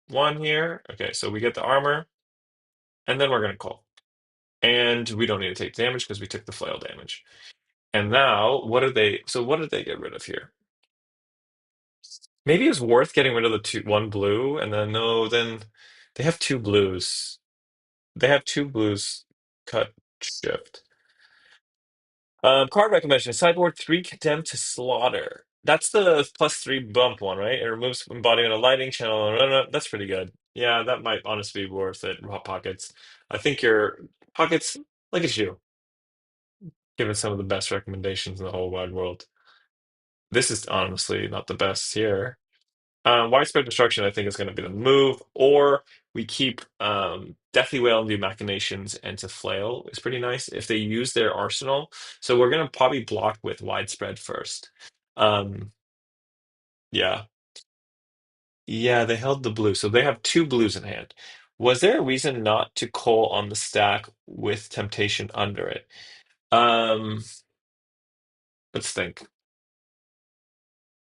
one here. Okay, so we get the armor, and then we're gonna call. And we don't need to take damage because we took the flail damage. And now, what did they get rid of here? Maybe it's worth getting rid of the one blue, and then no, then they have two blues. They have two blues cut shift. Card recommendation: sideboard three condemned to slaughter. That's the +3 bump one, right? It removes embodiment of lighting channel. That's pretty good. Yeah, that might honestly be worth it. Raw pockets. I think your pockets. Look at you, giving some of the best recommendations in the whole wide world. This is honestly not the best here. Widespread destruction, I think, is going to be the move, or we keep Deathly Wail and do machinations and to flail is pretty nice if they use their arsenal. So we're going to probably block with widespread first. Um, yeah, yeah, they held the blue, so they have two blues in hand. Was there a reason not to call on the stack with temptation under it? Um, let's think.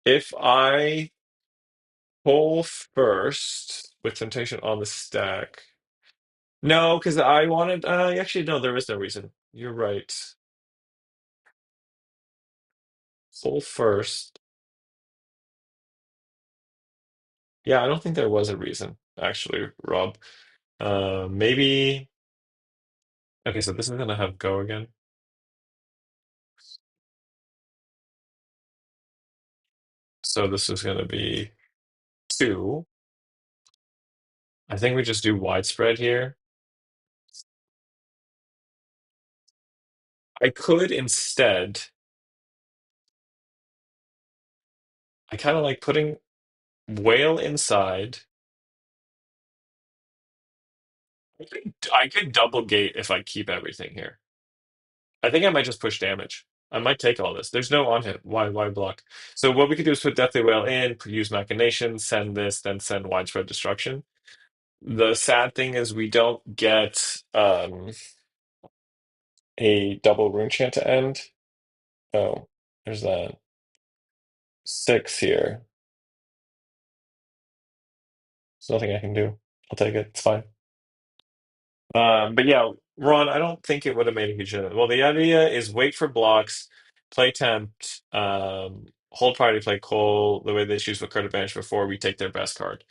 If I pull first with temptation on the stack. No, because I wanted. Actually, no, there is no reason. You're right. Full first. Yeah, I don't think there was a reason, actually, Rob. Maybe. Okay, so this is gonna have go again. So this is gonna be two. I think we just do widespread here. I could instead. I kind of like putting whale inside. I could double gate if I keep everything here. I think I might just push damage. I might take all this. There's no on hit. Why block? So what we could do is put Deathly Wail in, use Machinations, send this, then send Widespread Destruction. The sad thing is we don't get a double rune chant to end. Oh, there's that. Six here. There's nothing I can do. I'll take it. It's fine. But yeah, Ron, I don't think it would have made a huge difference. Well, the idea is wait for blocks, play tempt, hold party, play Cole the way they choose with card advantage before we take their best card.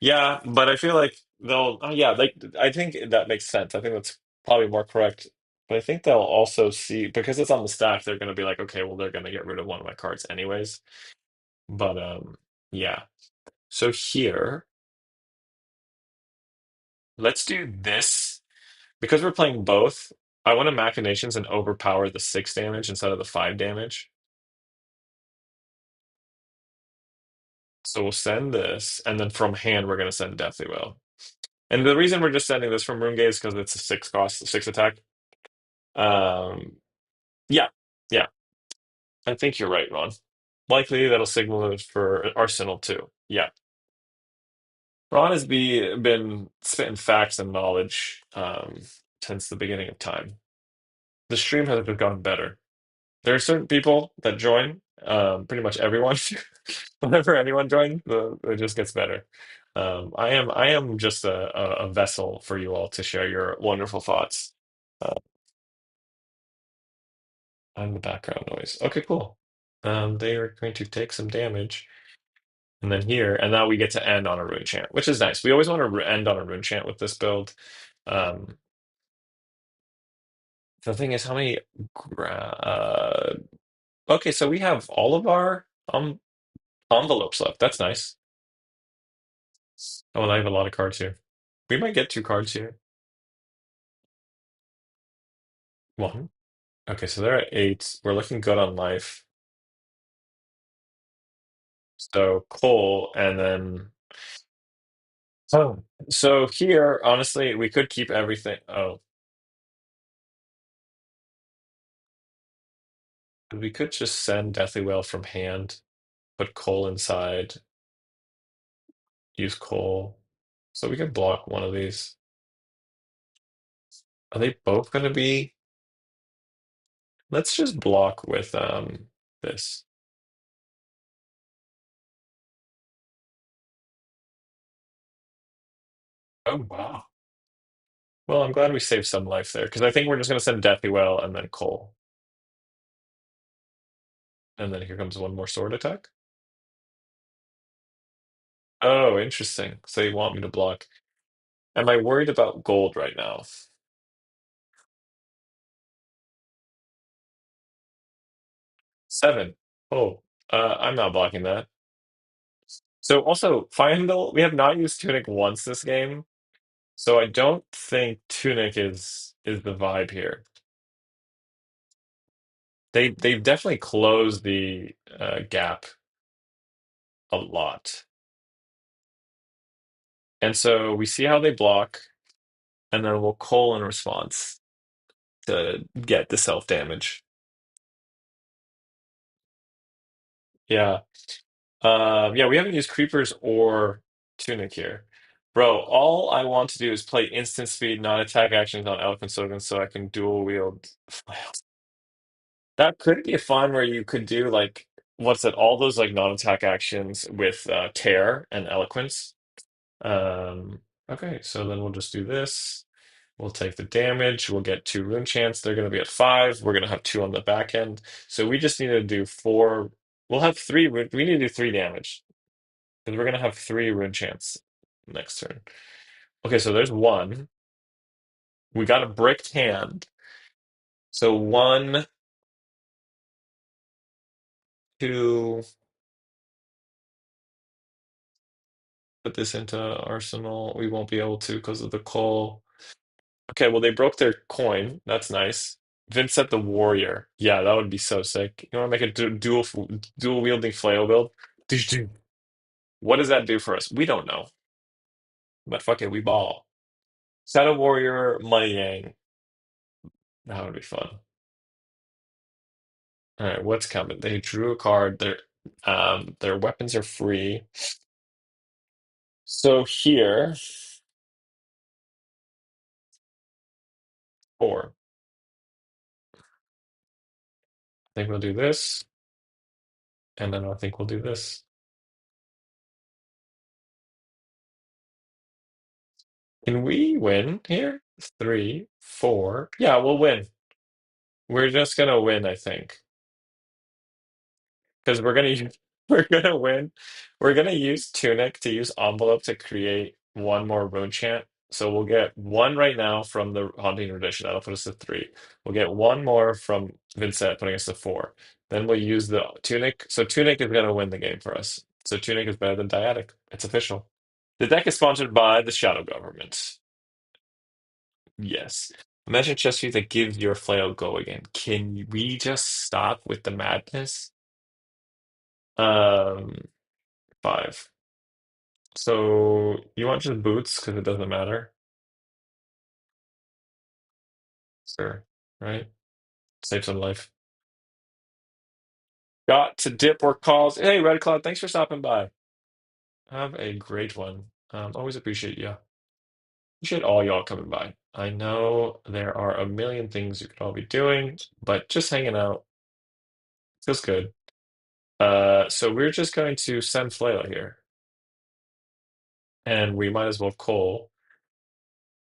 Yeah, but I feel like they'll. Oh, yeah, like I think that makes sense. I think that's probably more correct. But I think they'll also see because it's on the stack. They're going to be like, okay, well, they're going to get rid of one of my cards anyways. But yeah. So here, let's do this. Because we're playing both, I want to machinations and overpower the 6 damage instead of the 5 damage. So we'll send this, and then from hand we're gonna send Deathly Will. And the reason we're just sending this from Rune is because it's a six cost, six attack. Um, yeah, yeah. I think you're right, Ron. Likely that'll signal it for Arsenal too. Yeah. Ron has been spitting facts and knowledge since the beginning of time. The stream has just gotten better. There are certain people that join, pretty much everyone. Whenever anyone joins, it just gets better. I am just a vessel for you all to share your wonderful thoughts. Uh, I'm the background noise. Okay, cool. They are going to take some damage, and then here, and now we get to end on a rune chant, which is nice. We always want to end on a rune chant with this build. Um, the thing is, how many? Okay, so we have all of our envelopes left. That's nice. Oh, and I have a lot of cards here. We might get two cards here. One. Okay, so they're at eight. We're looking good on life. So Cole, and then oh, so here, honestly, we could keep everything. Oh, we could just send Deathly Wail from hand, put Cole inside, use Cole. So we could block one of these. Are they both going to be? Let's just block with this. Oh wow. Well, I'm glad we saved some life there because I think we're just going to send Deathly Wail and then Cole, and then here comes one more sword attack. Oh, interesting. So you want me to block? Am I worried about gold right now? Seven. Oh, I'm not blocking that. So also, Final, we have not used Tunic once this game, so I don't think Tunic is the vibe here. They've definitely closed the gap a lot, and so we see how they block, and then we'll call in response to get the self damage. Yeah. Yeah, we haven't used creepers or tunic here. Bro, all I want to do is play instant speed, non-attack actions on Elephant Slogan so I can dual wield flails. That could be fun where you could do like what's it, all those like non-attack actions with tear and eloquence. Um okay, so then we'll just do this. We'll take the damage. We'll get two rune chants. They're gonna be at five. We're gonna have two on the back end. So we just need to do four. We'll have three. We need to do three damage. Because we're gonna have three rune chants next turn. Okay, so there's one. We got a bricked hand. So one, two, put this into Arsenal. We won't be able to because of the call. Okay, well they broke their coin. That's nice. Vynnset the warrior. Yeah, that would be so sick. You want to make a dual wielding flail build? Dish, dish. What does that do for us? We don't know. But fuck it, we ball. Shadow Warrior, Money Yang. That would be fun. All right, what's coming? They drew a card. Their weapons are free. So here, four. I think we'll do this, and then I think we'll do this. Can we win here? Three, four. Yeah, we'll win. We're just gonna win, I think. Because we're gonna win. We're gonna use Tunic to use Envelope to create one more rune chant. So we'll get one right now from the Haunting Tradition. That'll put us to three. We'll get one more from Vynnset, putting us to four. Then we'll use the Tunic. So Tunic is gonna win the game for us. So Tunic is better than Dyadic. It's official. The deck is sponsored by the Shadow Government. Yes. Imagine chess view that gives your flail go again. Can we just stop with the madness? Um, five. So you want just boots because it doesn't matter? Sure. Right? Save some life. Got to dip or calls. Hey, Red Cloud, thanks for stopping by. Have a great one. Always appreciate you. Appreciate all y'all coming by. I know there are a million things you could all be doing, but just hanging out feels good. So we're just going to send Flayla here, and we might as well Cole,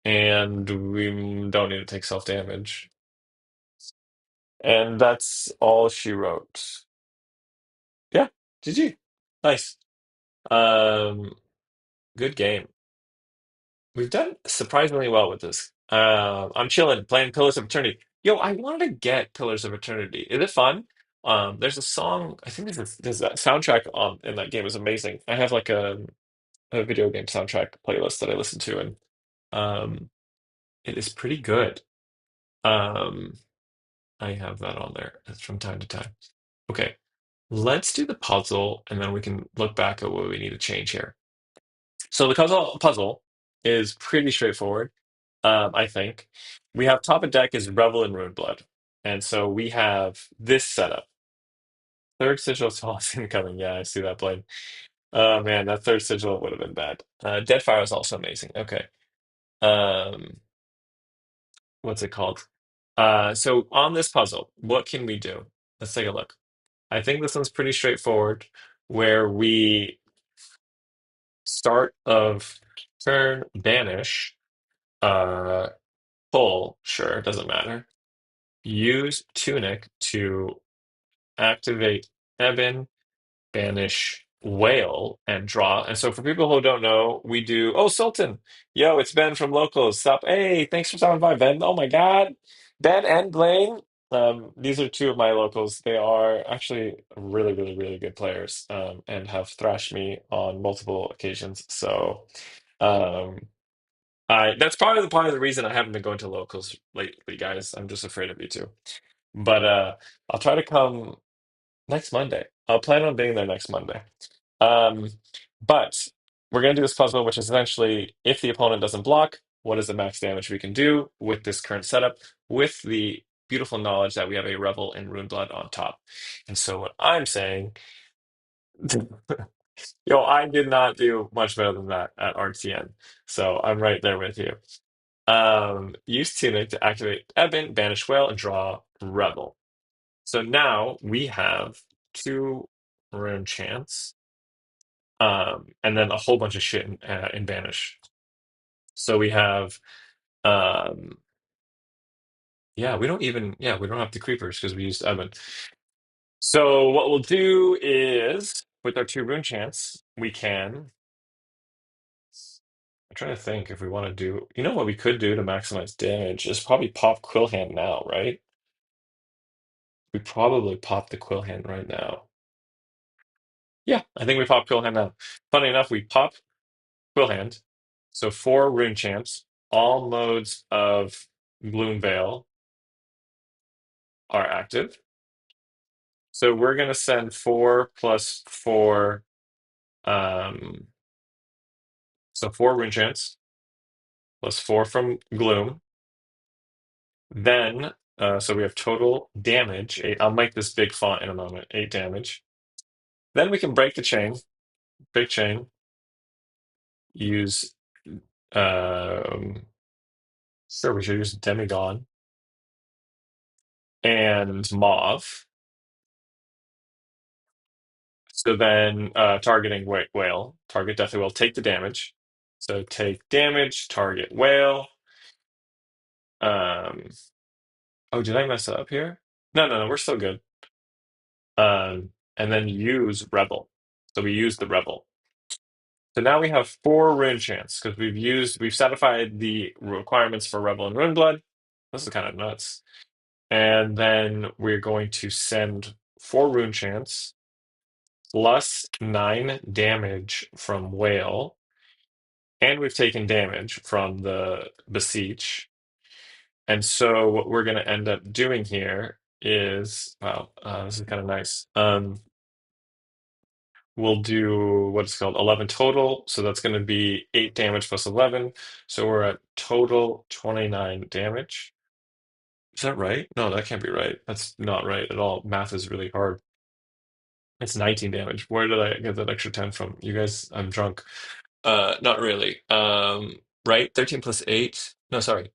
and we don't need to take self-damage. And that's all she wrote. Yeah, GG. Nice. Um, Good game. We've done surprisingly well with this. I'm chilling, playing Pillars of Eternity. Yo, I wanted to get Pillars of Eternity. Is it fun? There's a song. I think there's that soundtrack on in that game is amazing. I have like a video game soundtrack playlist that I listen to, and um, it is pretty good. Um, I have that on there from time to time. Okay, let's do the puzzle, and then we can look back at what we need to change here. So the puzzle is pretty straightforward. I think. We have top of deck is Revel in Ruined, and so we have this setup. Third sigil is incoming. Yeah, I see that blade. Oh man, that third sigil would have been bad. Deadfire is also amazing. Okay. Um, what's it called? So on this puzzle, what can we do? Let's take a look. I think this one's pretty straightforward, where we start of turn banish, uh, pull, sure, it doesn't matter. Use Tunic to activate Ebon, banish Whale, and draw. And so for people who don't know, we do. Oh, Sultan. Yo, it's Ben from Locals. Stop. Hey, thanks for stopping by, Ben. Oh my God. Ben and Blaine. These are two of my locals. They are actually really, really, really good players, and have thrashed me on multiple occasions. So um, I that's probably the part of the reason I haven't been going to locals lately, guys. I'm just afraid of you two. But I'll try to come next Monday. I'll plan on being there next Monday. Um, but we're going to do this puzzle, which is essentially if the opponent doesn't block, what is the max damage we can do with this current setup, with the beautiful knowledge that we have a Revel in Rune Blood on top. And so what I'm saying, yo, I did not do much better than that at RTN. So I'm right there with you. Use Tunic to activate Ebon, banish Whale, and draw Revel. So now we have two rune chants, and then a whole bunch of shit in Banish. So we have, um, yeah, we don't have the creepers because we used Evan. So what we'll do is, with our two rune chants, we can. I'm trying to think if we want to do. You know what we could do to maximize damage is probably pop Quill Hand now, right? We probably pop the Quill Hand right now. Yeah, I think we pop Quill Hand now. Funny enough, we pop Quill Hand. So four rune champs, all modes of Gloom Veil are active. So we're gonna send 4 + 4, um, so four rune champs plus 4 from Gloom. Then, so we have total damage. Eight, I'll make this big font in a moment. 8 damage. Then we can break the chain, big chain. Use, um, sure, we should use Demigod and Mauve. So then, targeting whale, target Deathly Whale, take the damage. So take damage, target whale. Um, oh, did I mess up here? No, no, no, we're still good. And then use Rebel. So we use the Rebel. So now we have 4 rune chants because we've satisfied the requirements for Rebel and Runeblood. This is kind of nuts. And then we're going to send 4 rune chants plus 9 damage from whale. And we've taken damage from the Beseech. And so what we're going to end up doing here is, wow, this is kind of nice. we'll do what's called 11 total. So that's going to be 8 damage plus 11. So we're at total 29 damage. Is that right? No, that can't be right. That's not right at all. Math is really hard. It's 19 damage. Where did I get that extra 10 from? You guys, I'm drunk. Not really. Right? 13 plus 8. No, sorry.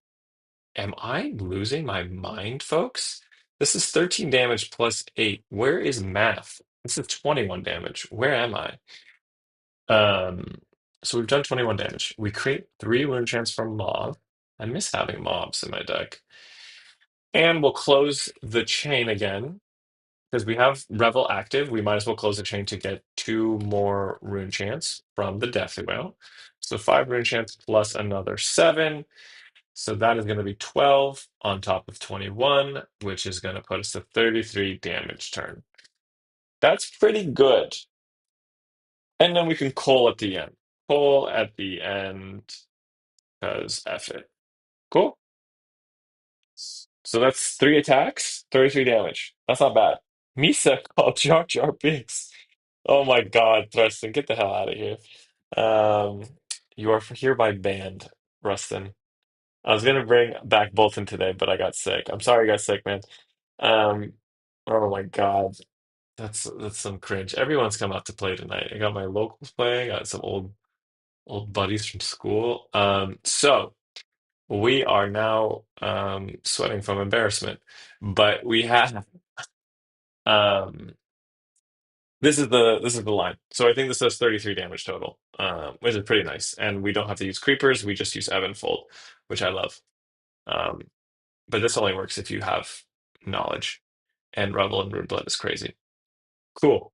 Am I losing my mind, folks? This is 13 damage plus 8. Where is math? This is 21 damage. Where am I? Um, so we've done 21 damage. We create 3 wound chance from mob. I miss having mobs in my deck. And we'll close the chain again. Because we have Revel active, we might as well close the chain to get 2 more rune chance from the Death Whale. So 5 rune chance plus another 7. So that is going to be 12 on top of 21, which is going to put us to 33 damage turn. That's pretty good. And then we can call at the end. Call at the end because F it. Cool. So that's 3 attacks, 33 damage. That's not bad. Misa called Jar Jar Binks. Oh my God, Preston, get the hell out of here. Um, you are hereby banned, Rustin. I was gonna bring back Boltyn today, but I got sick. I'm sorry I got sick, man. Um, oh my God, that's some cringe. Everyone's come out to play tonight. I got my locals playing. I got some old buddies from school. So we are now sweating from embarrassment, but we have um. This is the line. So I think this does 33 damage total, which is pretty nice. And we don't have to use creepers. We just use Evanfold, which I love. Um, but this only works if you have knowledge. And Revel and Runeblood is crazy. Cool.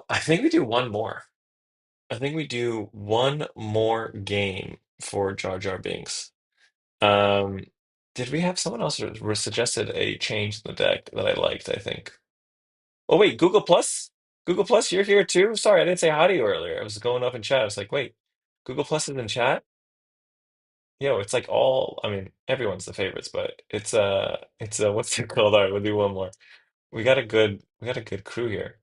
I think we do one more. I think we do one more game for Jar Jar Binks. Um, did we have someone else suggested a change in the deck that I liked, I think? Oh wait, Google Plus? Google Plus, you're here too? Sorry, I didn't say hi to you earlier. I was going up in chat. I was like, wait, Google Plus is in chat? Yo, it's like all, I mean, everyone's the favorites, but it's what's it called? All right, we'll do one more. We got a good crew here.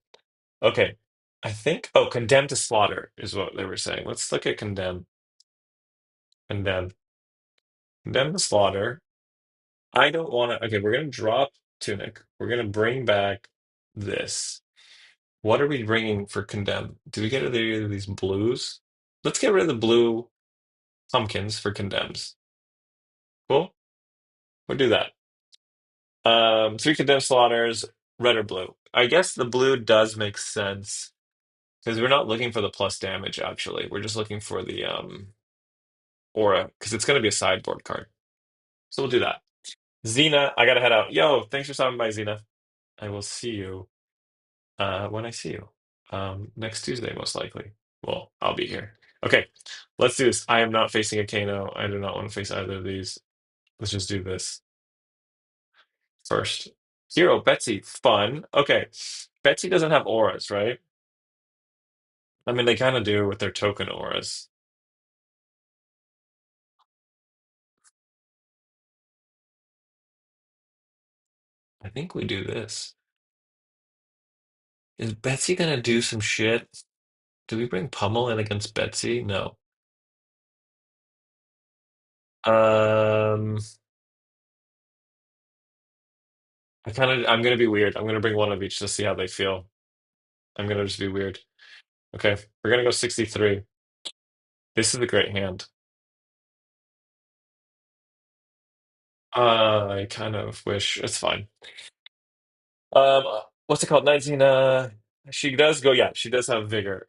Okay. I think Condemned to Slaughter is what they were saying. Let's look at Condemned. Condemned to Slaughter. I don't want to, okay, we're gonna drop Tunic. We're gonna bring back this. What are we bringing for Condemn? Do we get rid of any of these blues? Let's get rid of the blue pumpkins for Condemns. Cool? We'll do that. 3 Condemned Slaughters, red or blue. I guess the blue does make sense because we're not looking for the plus damage, actually. We're just looking for the aura because it's going to be a sideboard card. So we'll do that. Xena, I gotta head out. Yo, thanks for stopping by, Xena. I will see you when I see you. Next Tuesday, most likely. Well, I'll be here. Okay, let's do this. I am not facing a Kano. I do not want to face either of these. Let's just do this first. Hero, Betsy, fun. Okay, Betsy doesn't have auras, right? I mean, they kind of do with their token auras. I think we do this. Is Betsy gonna do some shit? Do we bring Pummel in against Betsy? No. Um, I'm gonna be weird. I'm gonna bring one of each to see how they feel. I'm gonna just be weird. Okay, we're gonna go 63. This is a great hand. I kind of wish it's fine. Um, what's it called? 19. She does go. Yeah, she does have vigor.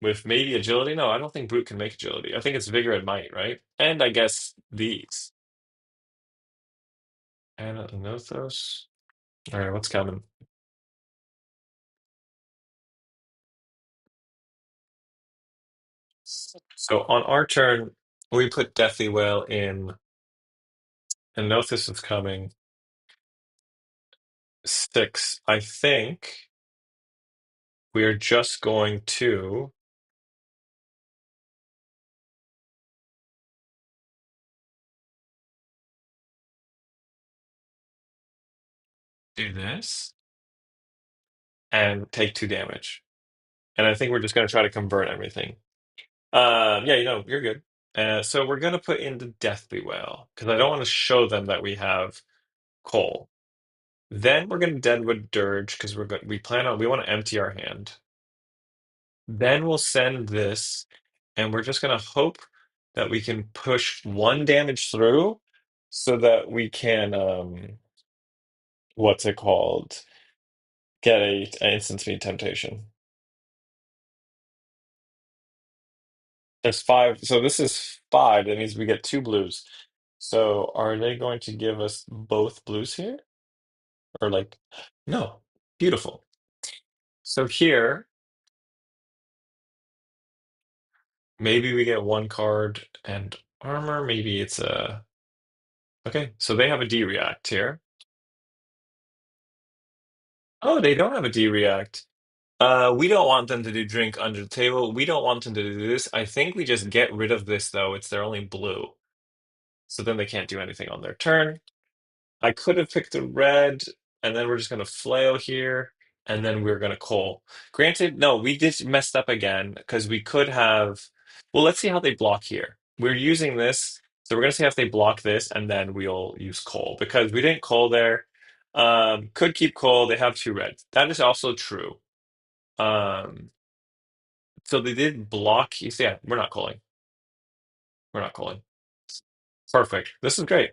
With maybe agility. No, I don't think brute can make agility. I think it's vigor and might, right? And I guess these. Anothos. All right, what's coming? So on our turn, we put Deathly Whale in. Anothos is coming. 6. I think we are just going to do this. and take 2 damage. And I think we're just going to try to convert everything. Yeah, you're good. So we're going to put in the Deathly Wail because I don't want to show them that we have coal. Then we're going to Deadwood Dirge because we want to empty our hand. Then we'll send this, and we're just going to hope that we can push 1 damage through so that we can, what's it called? Get an instant speed temptation. There's 5. So this is 5. That means we get 2 blues. So are they going to give us both blues here? Or like, no. Beautiful. So here, maybe we get 1 card and armor. Maybe it's a. Okay, so they have a D react here. Oh, they don't have a D react. We don't want them to do drink under the table. We don't want them to do this. I think we just get rid of this though. It's their only blue. So then they can't do anything on their turn. I could have picked a red, and then we're just gonna flail here, and then we're gonna call. Granted, no, we did messed up again because we could have. Well, let's see how they block here. We're using this, so we're gonna see if they block this, and then we'll use coal because we didn't call there. Could keep coal. They have 2 reds. That is also true. Um, so they did block. You see, yeah, we're not calling. We're not calling. Perfect. This is great.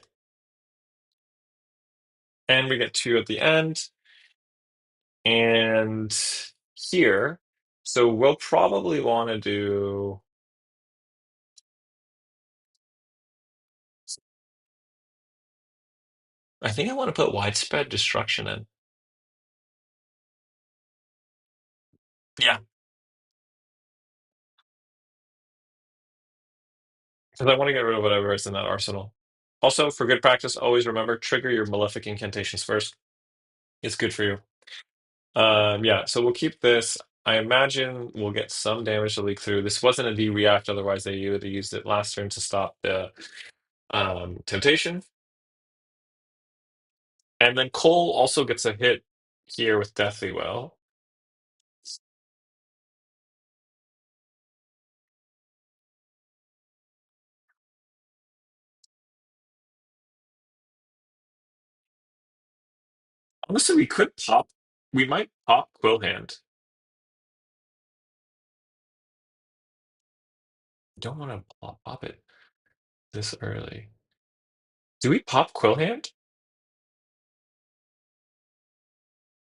And we get 2 at the end. And here, so we'll probably want to do. I think I want to put widespread destruction in. Yeah, because I want to get rid of whatever is in that arsenal. Also, for good practice, always remember trigger your malefic incantations first. It's good for you. Yeah, so we'll keep this. I imagine we'll get some damage to leak through. This wasn't a D react, otherwise they would have used it last turn to stop the temptation. And then Cole also gets a hit here with Deathly Well. Honestly, we could pop. We might pop Quill Hand. Don't want to pop it this early. Do we pop Quill Hand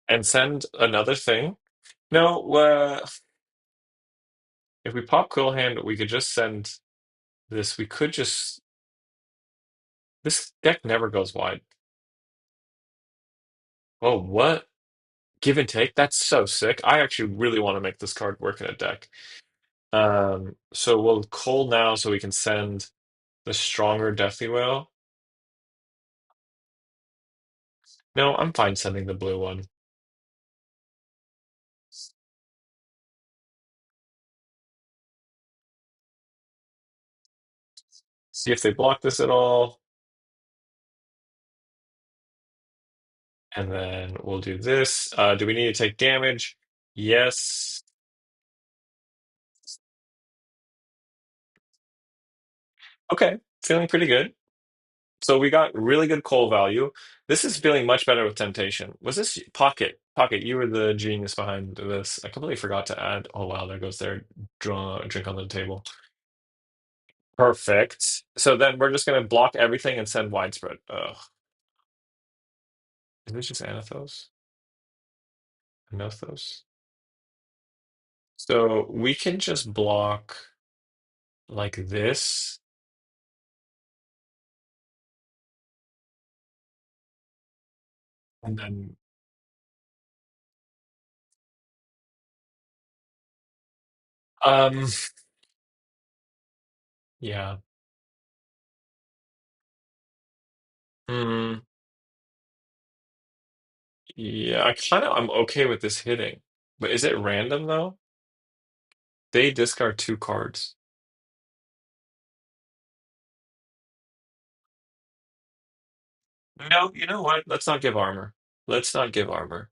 and send another thing? No, if we pop Quill Hand, we could just send this. We could just. This deck never goes wide. Oh, what? Give and take? That's so sick. I actually really want to make this card work in a deck. So we'll cold now so we can send the stronger Deathly Whale. No, I'm fine sending the blue one. See if they block this at all. And then we'll do this. Do we need to take damage? Yes. Okay, feeling pretty good. So we got really good coal value. This is feeling much better with temptation. Was this Pocket? Pocket, you were the genius behind this. I completely forgot to add. Oh wow, there goes their drink on the table. Perfect. So then we're just gonna block everything and send widespread. Ugh. Is this just Anathos? Anothos? So we can just block like this. And then um yeah. Hmm. Yeah, I'm okay with this hitting. But is it random though? They discard 2 cards. No, you know what? Let's not give armor. Let's not give armor.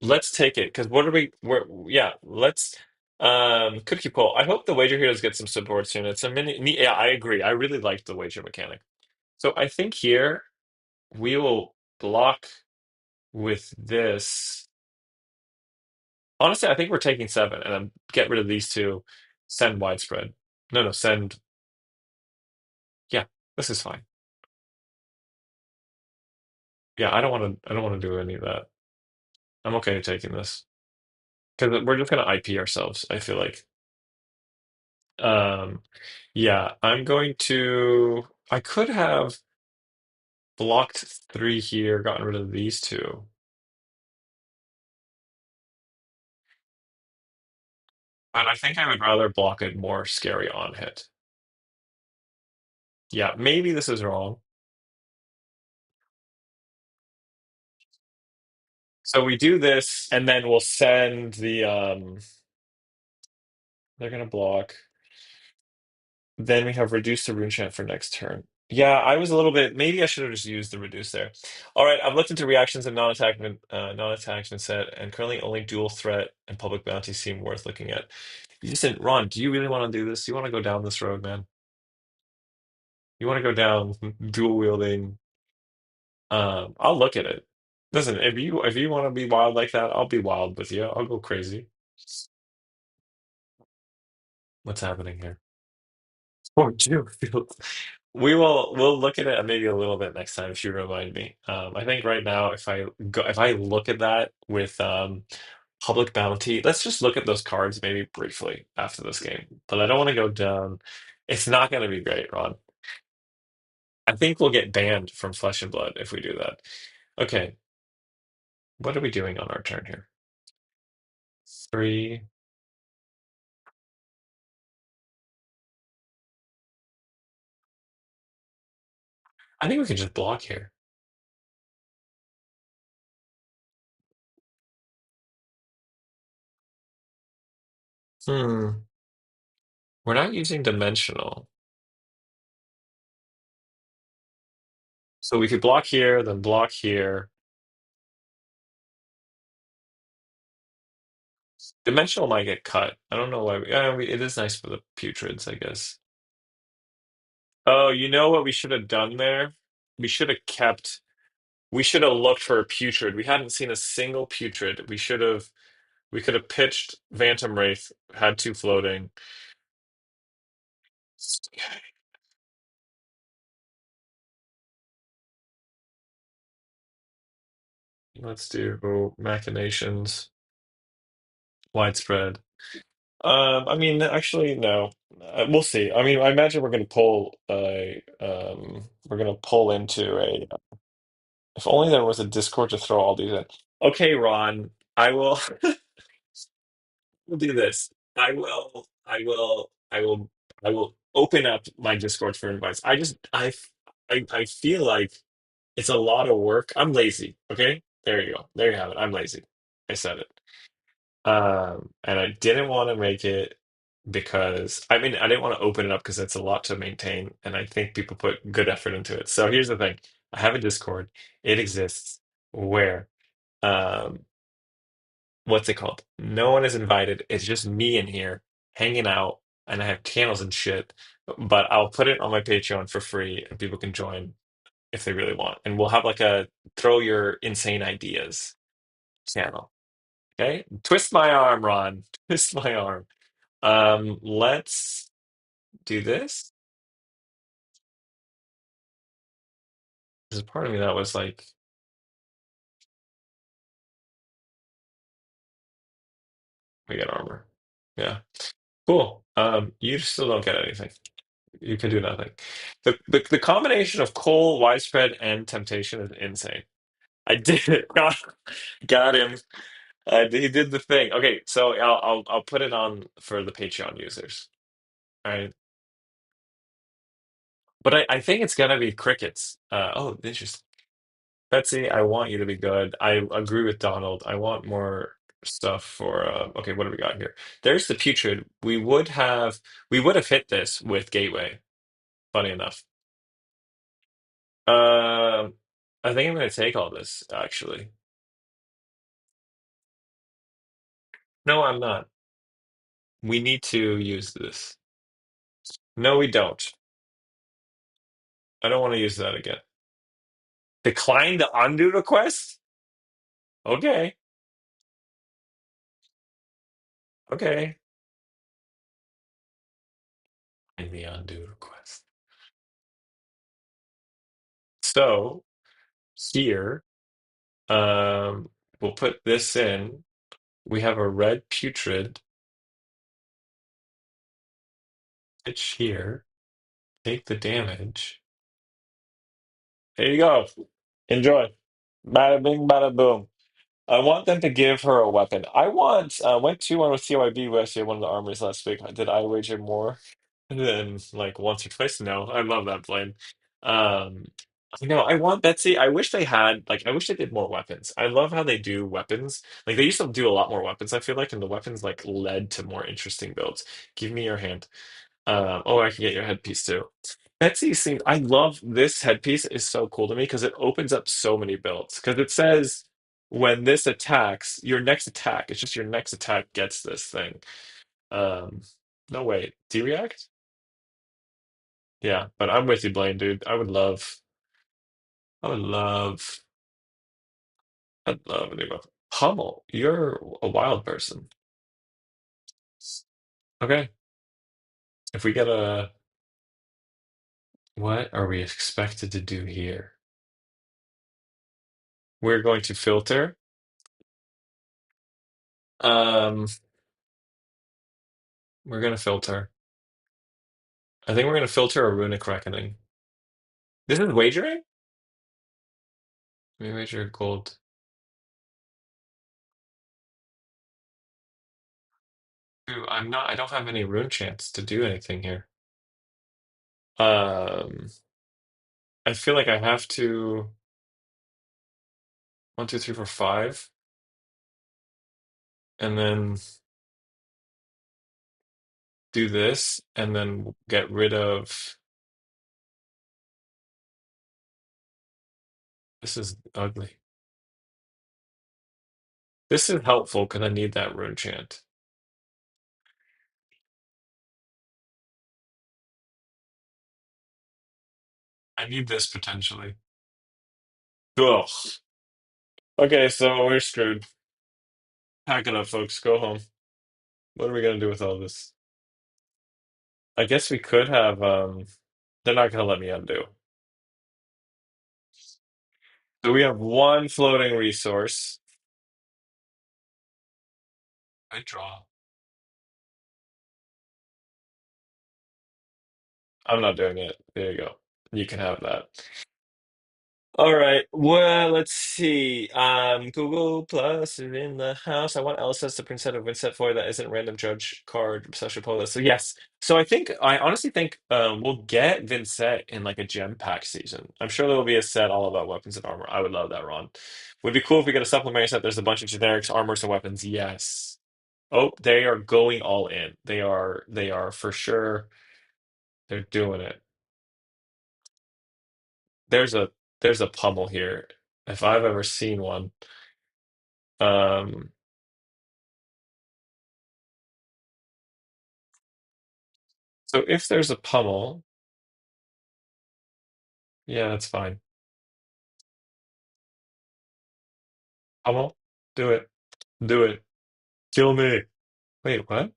Let's take it because what are we're yeah, let's cookie poll. I hope the wager heroes get some support soon. It's a yeah, I agree. I really like the wager mechanic. So I think here we will block with this. Honestly, I think we're taking seven and then get rid of these two. Send widespread. No, no, send. Yeah, this is fine. Yeah, I don't want to. I don't want to do any of that. I'm okay taking this because we're just gonna IP ourselves. I feel like. Um, yeah, I'm going to. I could have blocked three here, gotten rid of these two, but I think I would rather block it more scary on hit. Yeah, maybe this is wrong. So we do this, and then we'll send the they're gonna block. Then we have reduce the rune chant for next turn. Yeah, I was a little bit. Maybe I should have just used the reduce there. All right, I've looked into reactions of non-attachment set, and currently only dual threat and public bounty seem worth looking at. Listen, Ron, do you really want to do this? Do you want to go down this road, man? You want to go down dual wielding? I'll look at it. Listen, if you want to be wild like that, I'll be wild with you. I'll go crazy. What's happening here? Oh, June field. We'll look at it maybe a little bit next time if you remind me. I think right now if I look at that with public bounty, let's just look at those cards maybe briefly after this game. But I don't want to go down. It's not going to be great, Ron. I think we'll get banned from Flesh and Blood if we do that. Okay, what are we doing on our turn here? Three. I think we can just block here. Hmm. We're not using dimensional. So we could block here, then block here. Dimensional might get cut. I don't know why. It is nice for the putrids, I guess. Oh, you know what we should have done there? We should have kept. We should have looked for a putrid. We hadn't seen a single putrid. We should have. We could have pitched Phantom Wraith, had two floating. Let's do machinations, widespread. I mean, actually, no. We'll see. I mean, I imagine we're going to pull. We're going to pull into a. If only there was a Discord to throw all these in. Okay, Ron, I will will do this. I will open up my Discord for invites. I feel like it's a lot of work. I'm lazy. Okay, there you go. There you have it. I'm lazy. I said it. And I didn't want to make it because I mean I didn't want to open it up because it's a lot to maintain, and I think people put good effort into it. So here's the thing: I have a Discord. It exists where um what's it called? No one is invited. It's just me in here hanging out, and I have channels and shit. But I'll put it on my Patreon for free, and people can join if they really want. And we'll have like a throw your insane ideas channel. Okay, twist my arm, Ron. Twist my arm. Let's do this. There's a part of me that was like, we get armor. Yeah, cool. You still don't get anything. You can do nothing. The combination of Cole, Widespread, and Temptation is insane. I did it. Got him. He did the thing. Okay, so I'll put it on for the Patreon users. All right. But I think it's gonna be crickets. Oh, interesting. Betsy, I want you to be good. I agree with Donald. I want more stuff for okay, what do we got here? There's the putrid. We would have hit this with Gateway, funny enough. Um I think I'm gonna take all this, actually. No, I'm not. We need to use this. No, we don't. I don't want to use that again. Decline the undo request? Okay. Okay. In the undo request. So here, we'll put this in. We have a red putrid pitch here. Take the damage. There you go. Enjoy. Bada bing, bada boom. I want them to give her a weapon. I want went 2-1 with TYB yesterday, one of the armies last week. Did I wager more than like once or twice? No, I love that plane. Um I want Betsy. I wish they had like I wish they did more weapons. I love how they do weapons. Like they used to do a lot more weapons, I feel like, and the weapons like led to more interesting builds. Give me your hand. Oh, I can get your headpiece too. Betsy seems, I love this headpiece is so cool to me because it opens up so many builds. Because it says when this attacks, your next attack, it's just your next attack gets this thing. Um, no way. Do you react? Yeah, but I'm with you, Blaine, dude. I would love, I'd love a new weapon. Hummel, you're a wild person. Okay. If we get a, what are we expected to do here? We're going to filter. Um, we're gonna filter. I think we're gonna filter a runic reckoning. This is wagering? We wager gold. Ooh, I don't have any rune chance to do anything here. Um, I feel like I have to 1, 2, 3, 4, 5, and then do this, and then get rid of this is ugly. This is helpful because I need that rune chant. I need this potentially. Ugh. Okay, so we're screwed. Pack it up, folks. Go home. What are we gonna do with all this? I guess we could have they're not gonna let me undo. So we have one floating resource. I draw. I'm not doing it. There you go. You can have that. All right. Well, let's see. Google Plus is in the house. I want LSS to print set of Vynnset for that isn't random judge card special polis. So yes. So I honestly think we'll get Vynnset in like a gem pack season. I'm sure there will be a set all about weapons and armor. I would love that, Ron. Would be cool if we get a supplementary set. There's a bunch of generics, armors, and weapons. Yes. Oh, they are going all in. They are for sure. They're doing it. There's a there's a pummel here. If I've ever seen one. Um, so if there's a pummel, yeah, that's fine. Pummel, do it. Do it. Kill me. Wait, what?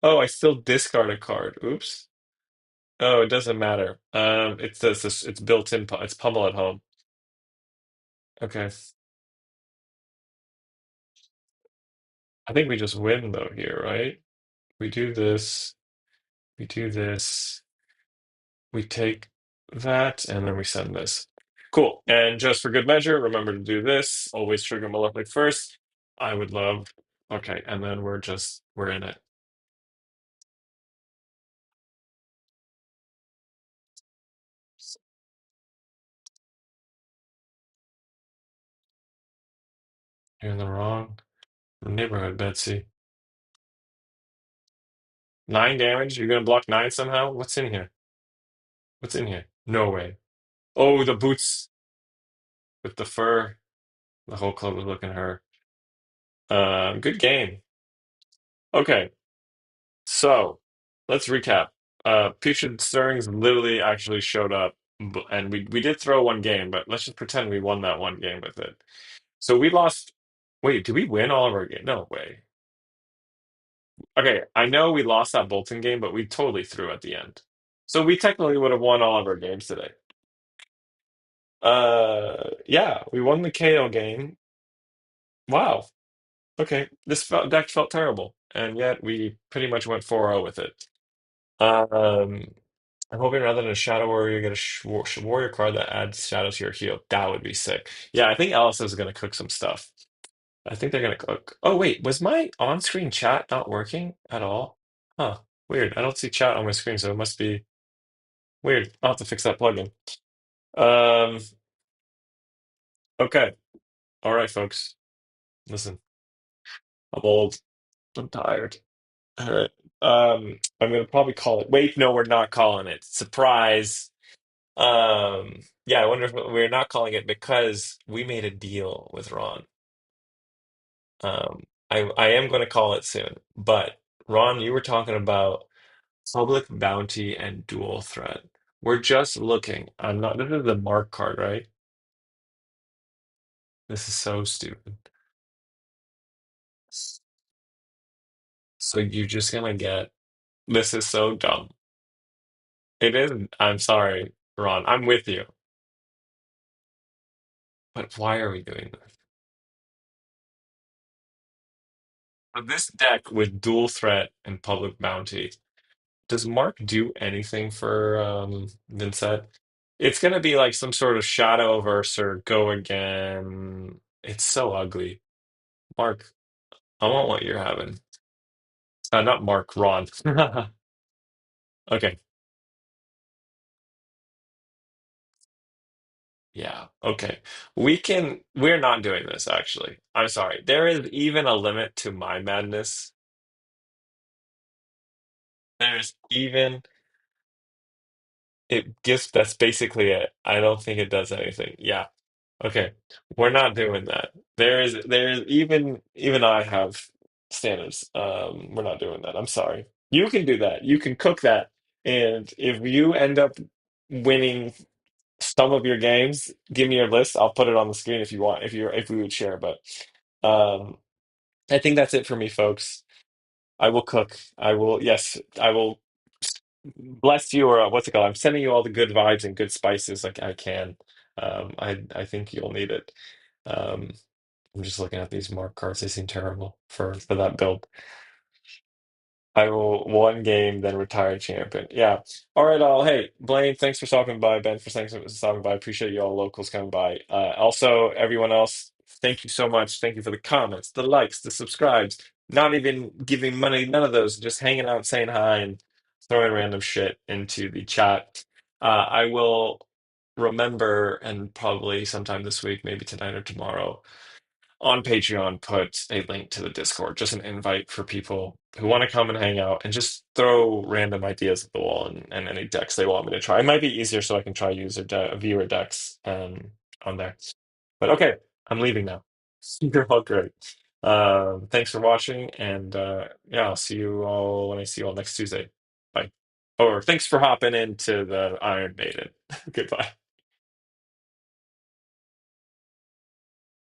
Oh, I still discard a card. Oops. Oh, it doesn't matter. It's this it's built in. It's pummel at home. Okay. I think we just win though here, right? We do this. We do this. We take that, and then we send this. Cool. And just for good measure, remember to do this. Always trigger Malefic first. I would love. Okay, and then we're in it. You're in the wrong neighborhood, Betsy. 9 damage? You're gonna block 9 somehow? What's in here? What's in here? No way. Oh, the boots with the fur. The whole club was looking at her. Good game. Okay, so let's recap. Putrid Stirrings literally actually showed up, and we did throw one game, but let's just pretend we won that one game with it. So we lost. Wait, did we win all of our game? No way. Okay, I know we lost that Bolton game, but we totally threw at the end. So we technically would have won all of our games today. Yeah, we won the Kayo game. Wow. Okay, deck felt terrible, and yet we pretty much went 4-0 with it. Um, I'm hoping rather than a Shadow Warrior, you get a Warrior card that adds shadows to your heal. That would be sick. Yeah, I think Alice is going to cook some stuff. I think they're going to cook. Oh, wait, was my on-screen chat not working at all? Huh, weird. I don't see chat on my screen, so it must be weird. I'll have to fix that plugin. Um, okay. All right, folks. Listen, I'm old. I'm tired. All right. I'm gonna probably call it. Wait, no, we're not calling it. Surprise. Yeah, I wonder if we're not calling it because we made a deal with Ron. I am going to call it soon, but Ron, you were talking about public bounty and dual threat. We're just looking. I'm not. This is the mark card, right? This is so stupid. So you're just gonna get. This is so dumb. It is. I'm sorry, Ron. I'm with you. But why are we doing this? So this deck with dual threat and public bounty, does Mark do anything for Vynnset? It's gonna be like some sort of shadow verse or go again. It's so ugly. Mark, I want what you're having. Not Mark, Ron. Okay. Yeah. Okay. We're not doing this actually. I'm sorry. There is even a limit to my madness. There's even it gives that's basically it. I don't think it does anything. Yeah. Okay. We're not doing that. There's even I have standards. We're not doing that. I'm sorry. You can do that. You can cook that. And if you end up winning some of your games, give me your list. I'll put it on the screen if you want, if we would share. But um I think that's it for me, folks. I will cook. I will, yes, I will bless you, or what's it called? I'm sending you all the good vibes and good spices like I can. I think you'll need it. Um, I'm just looking at these mark cards. They seem terrible for that build. I will one game, then retire champion. Yeah. All right, all. Hey, Blaine, thanks for stopping by. Ben, for thanks for stopping by. Appreciate you all locals coming by. Also, everyone else, thank you so much. Thank you for the comments, the likes, the subscribes. Not even giving money, none of those. Just hanging out, saying hi, and throwing random shit into the chat. I will remember, and probably sometime this week, maybe tonight or tomorrow on Patreon put a link to the Discord, just an invite for people who want to come and hang out and just throw random ideas at the wall and any decks they want me to try. It might be easier so I can try viewer decks on there. But okay, I'm leaving now. You're all great. Thanks for watching, and yeah, I'll see you all when I see you all next Tuesday. Bye. Or thanks for hopping into the Iron Maiden. Goodbye.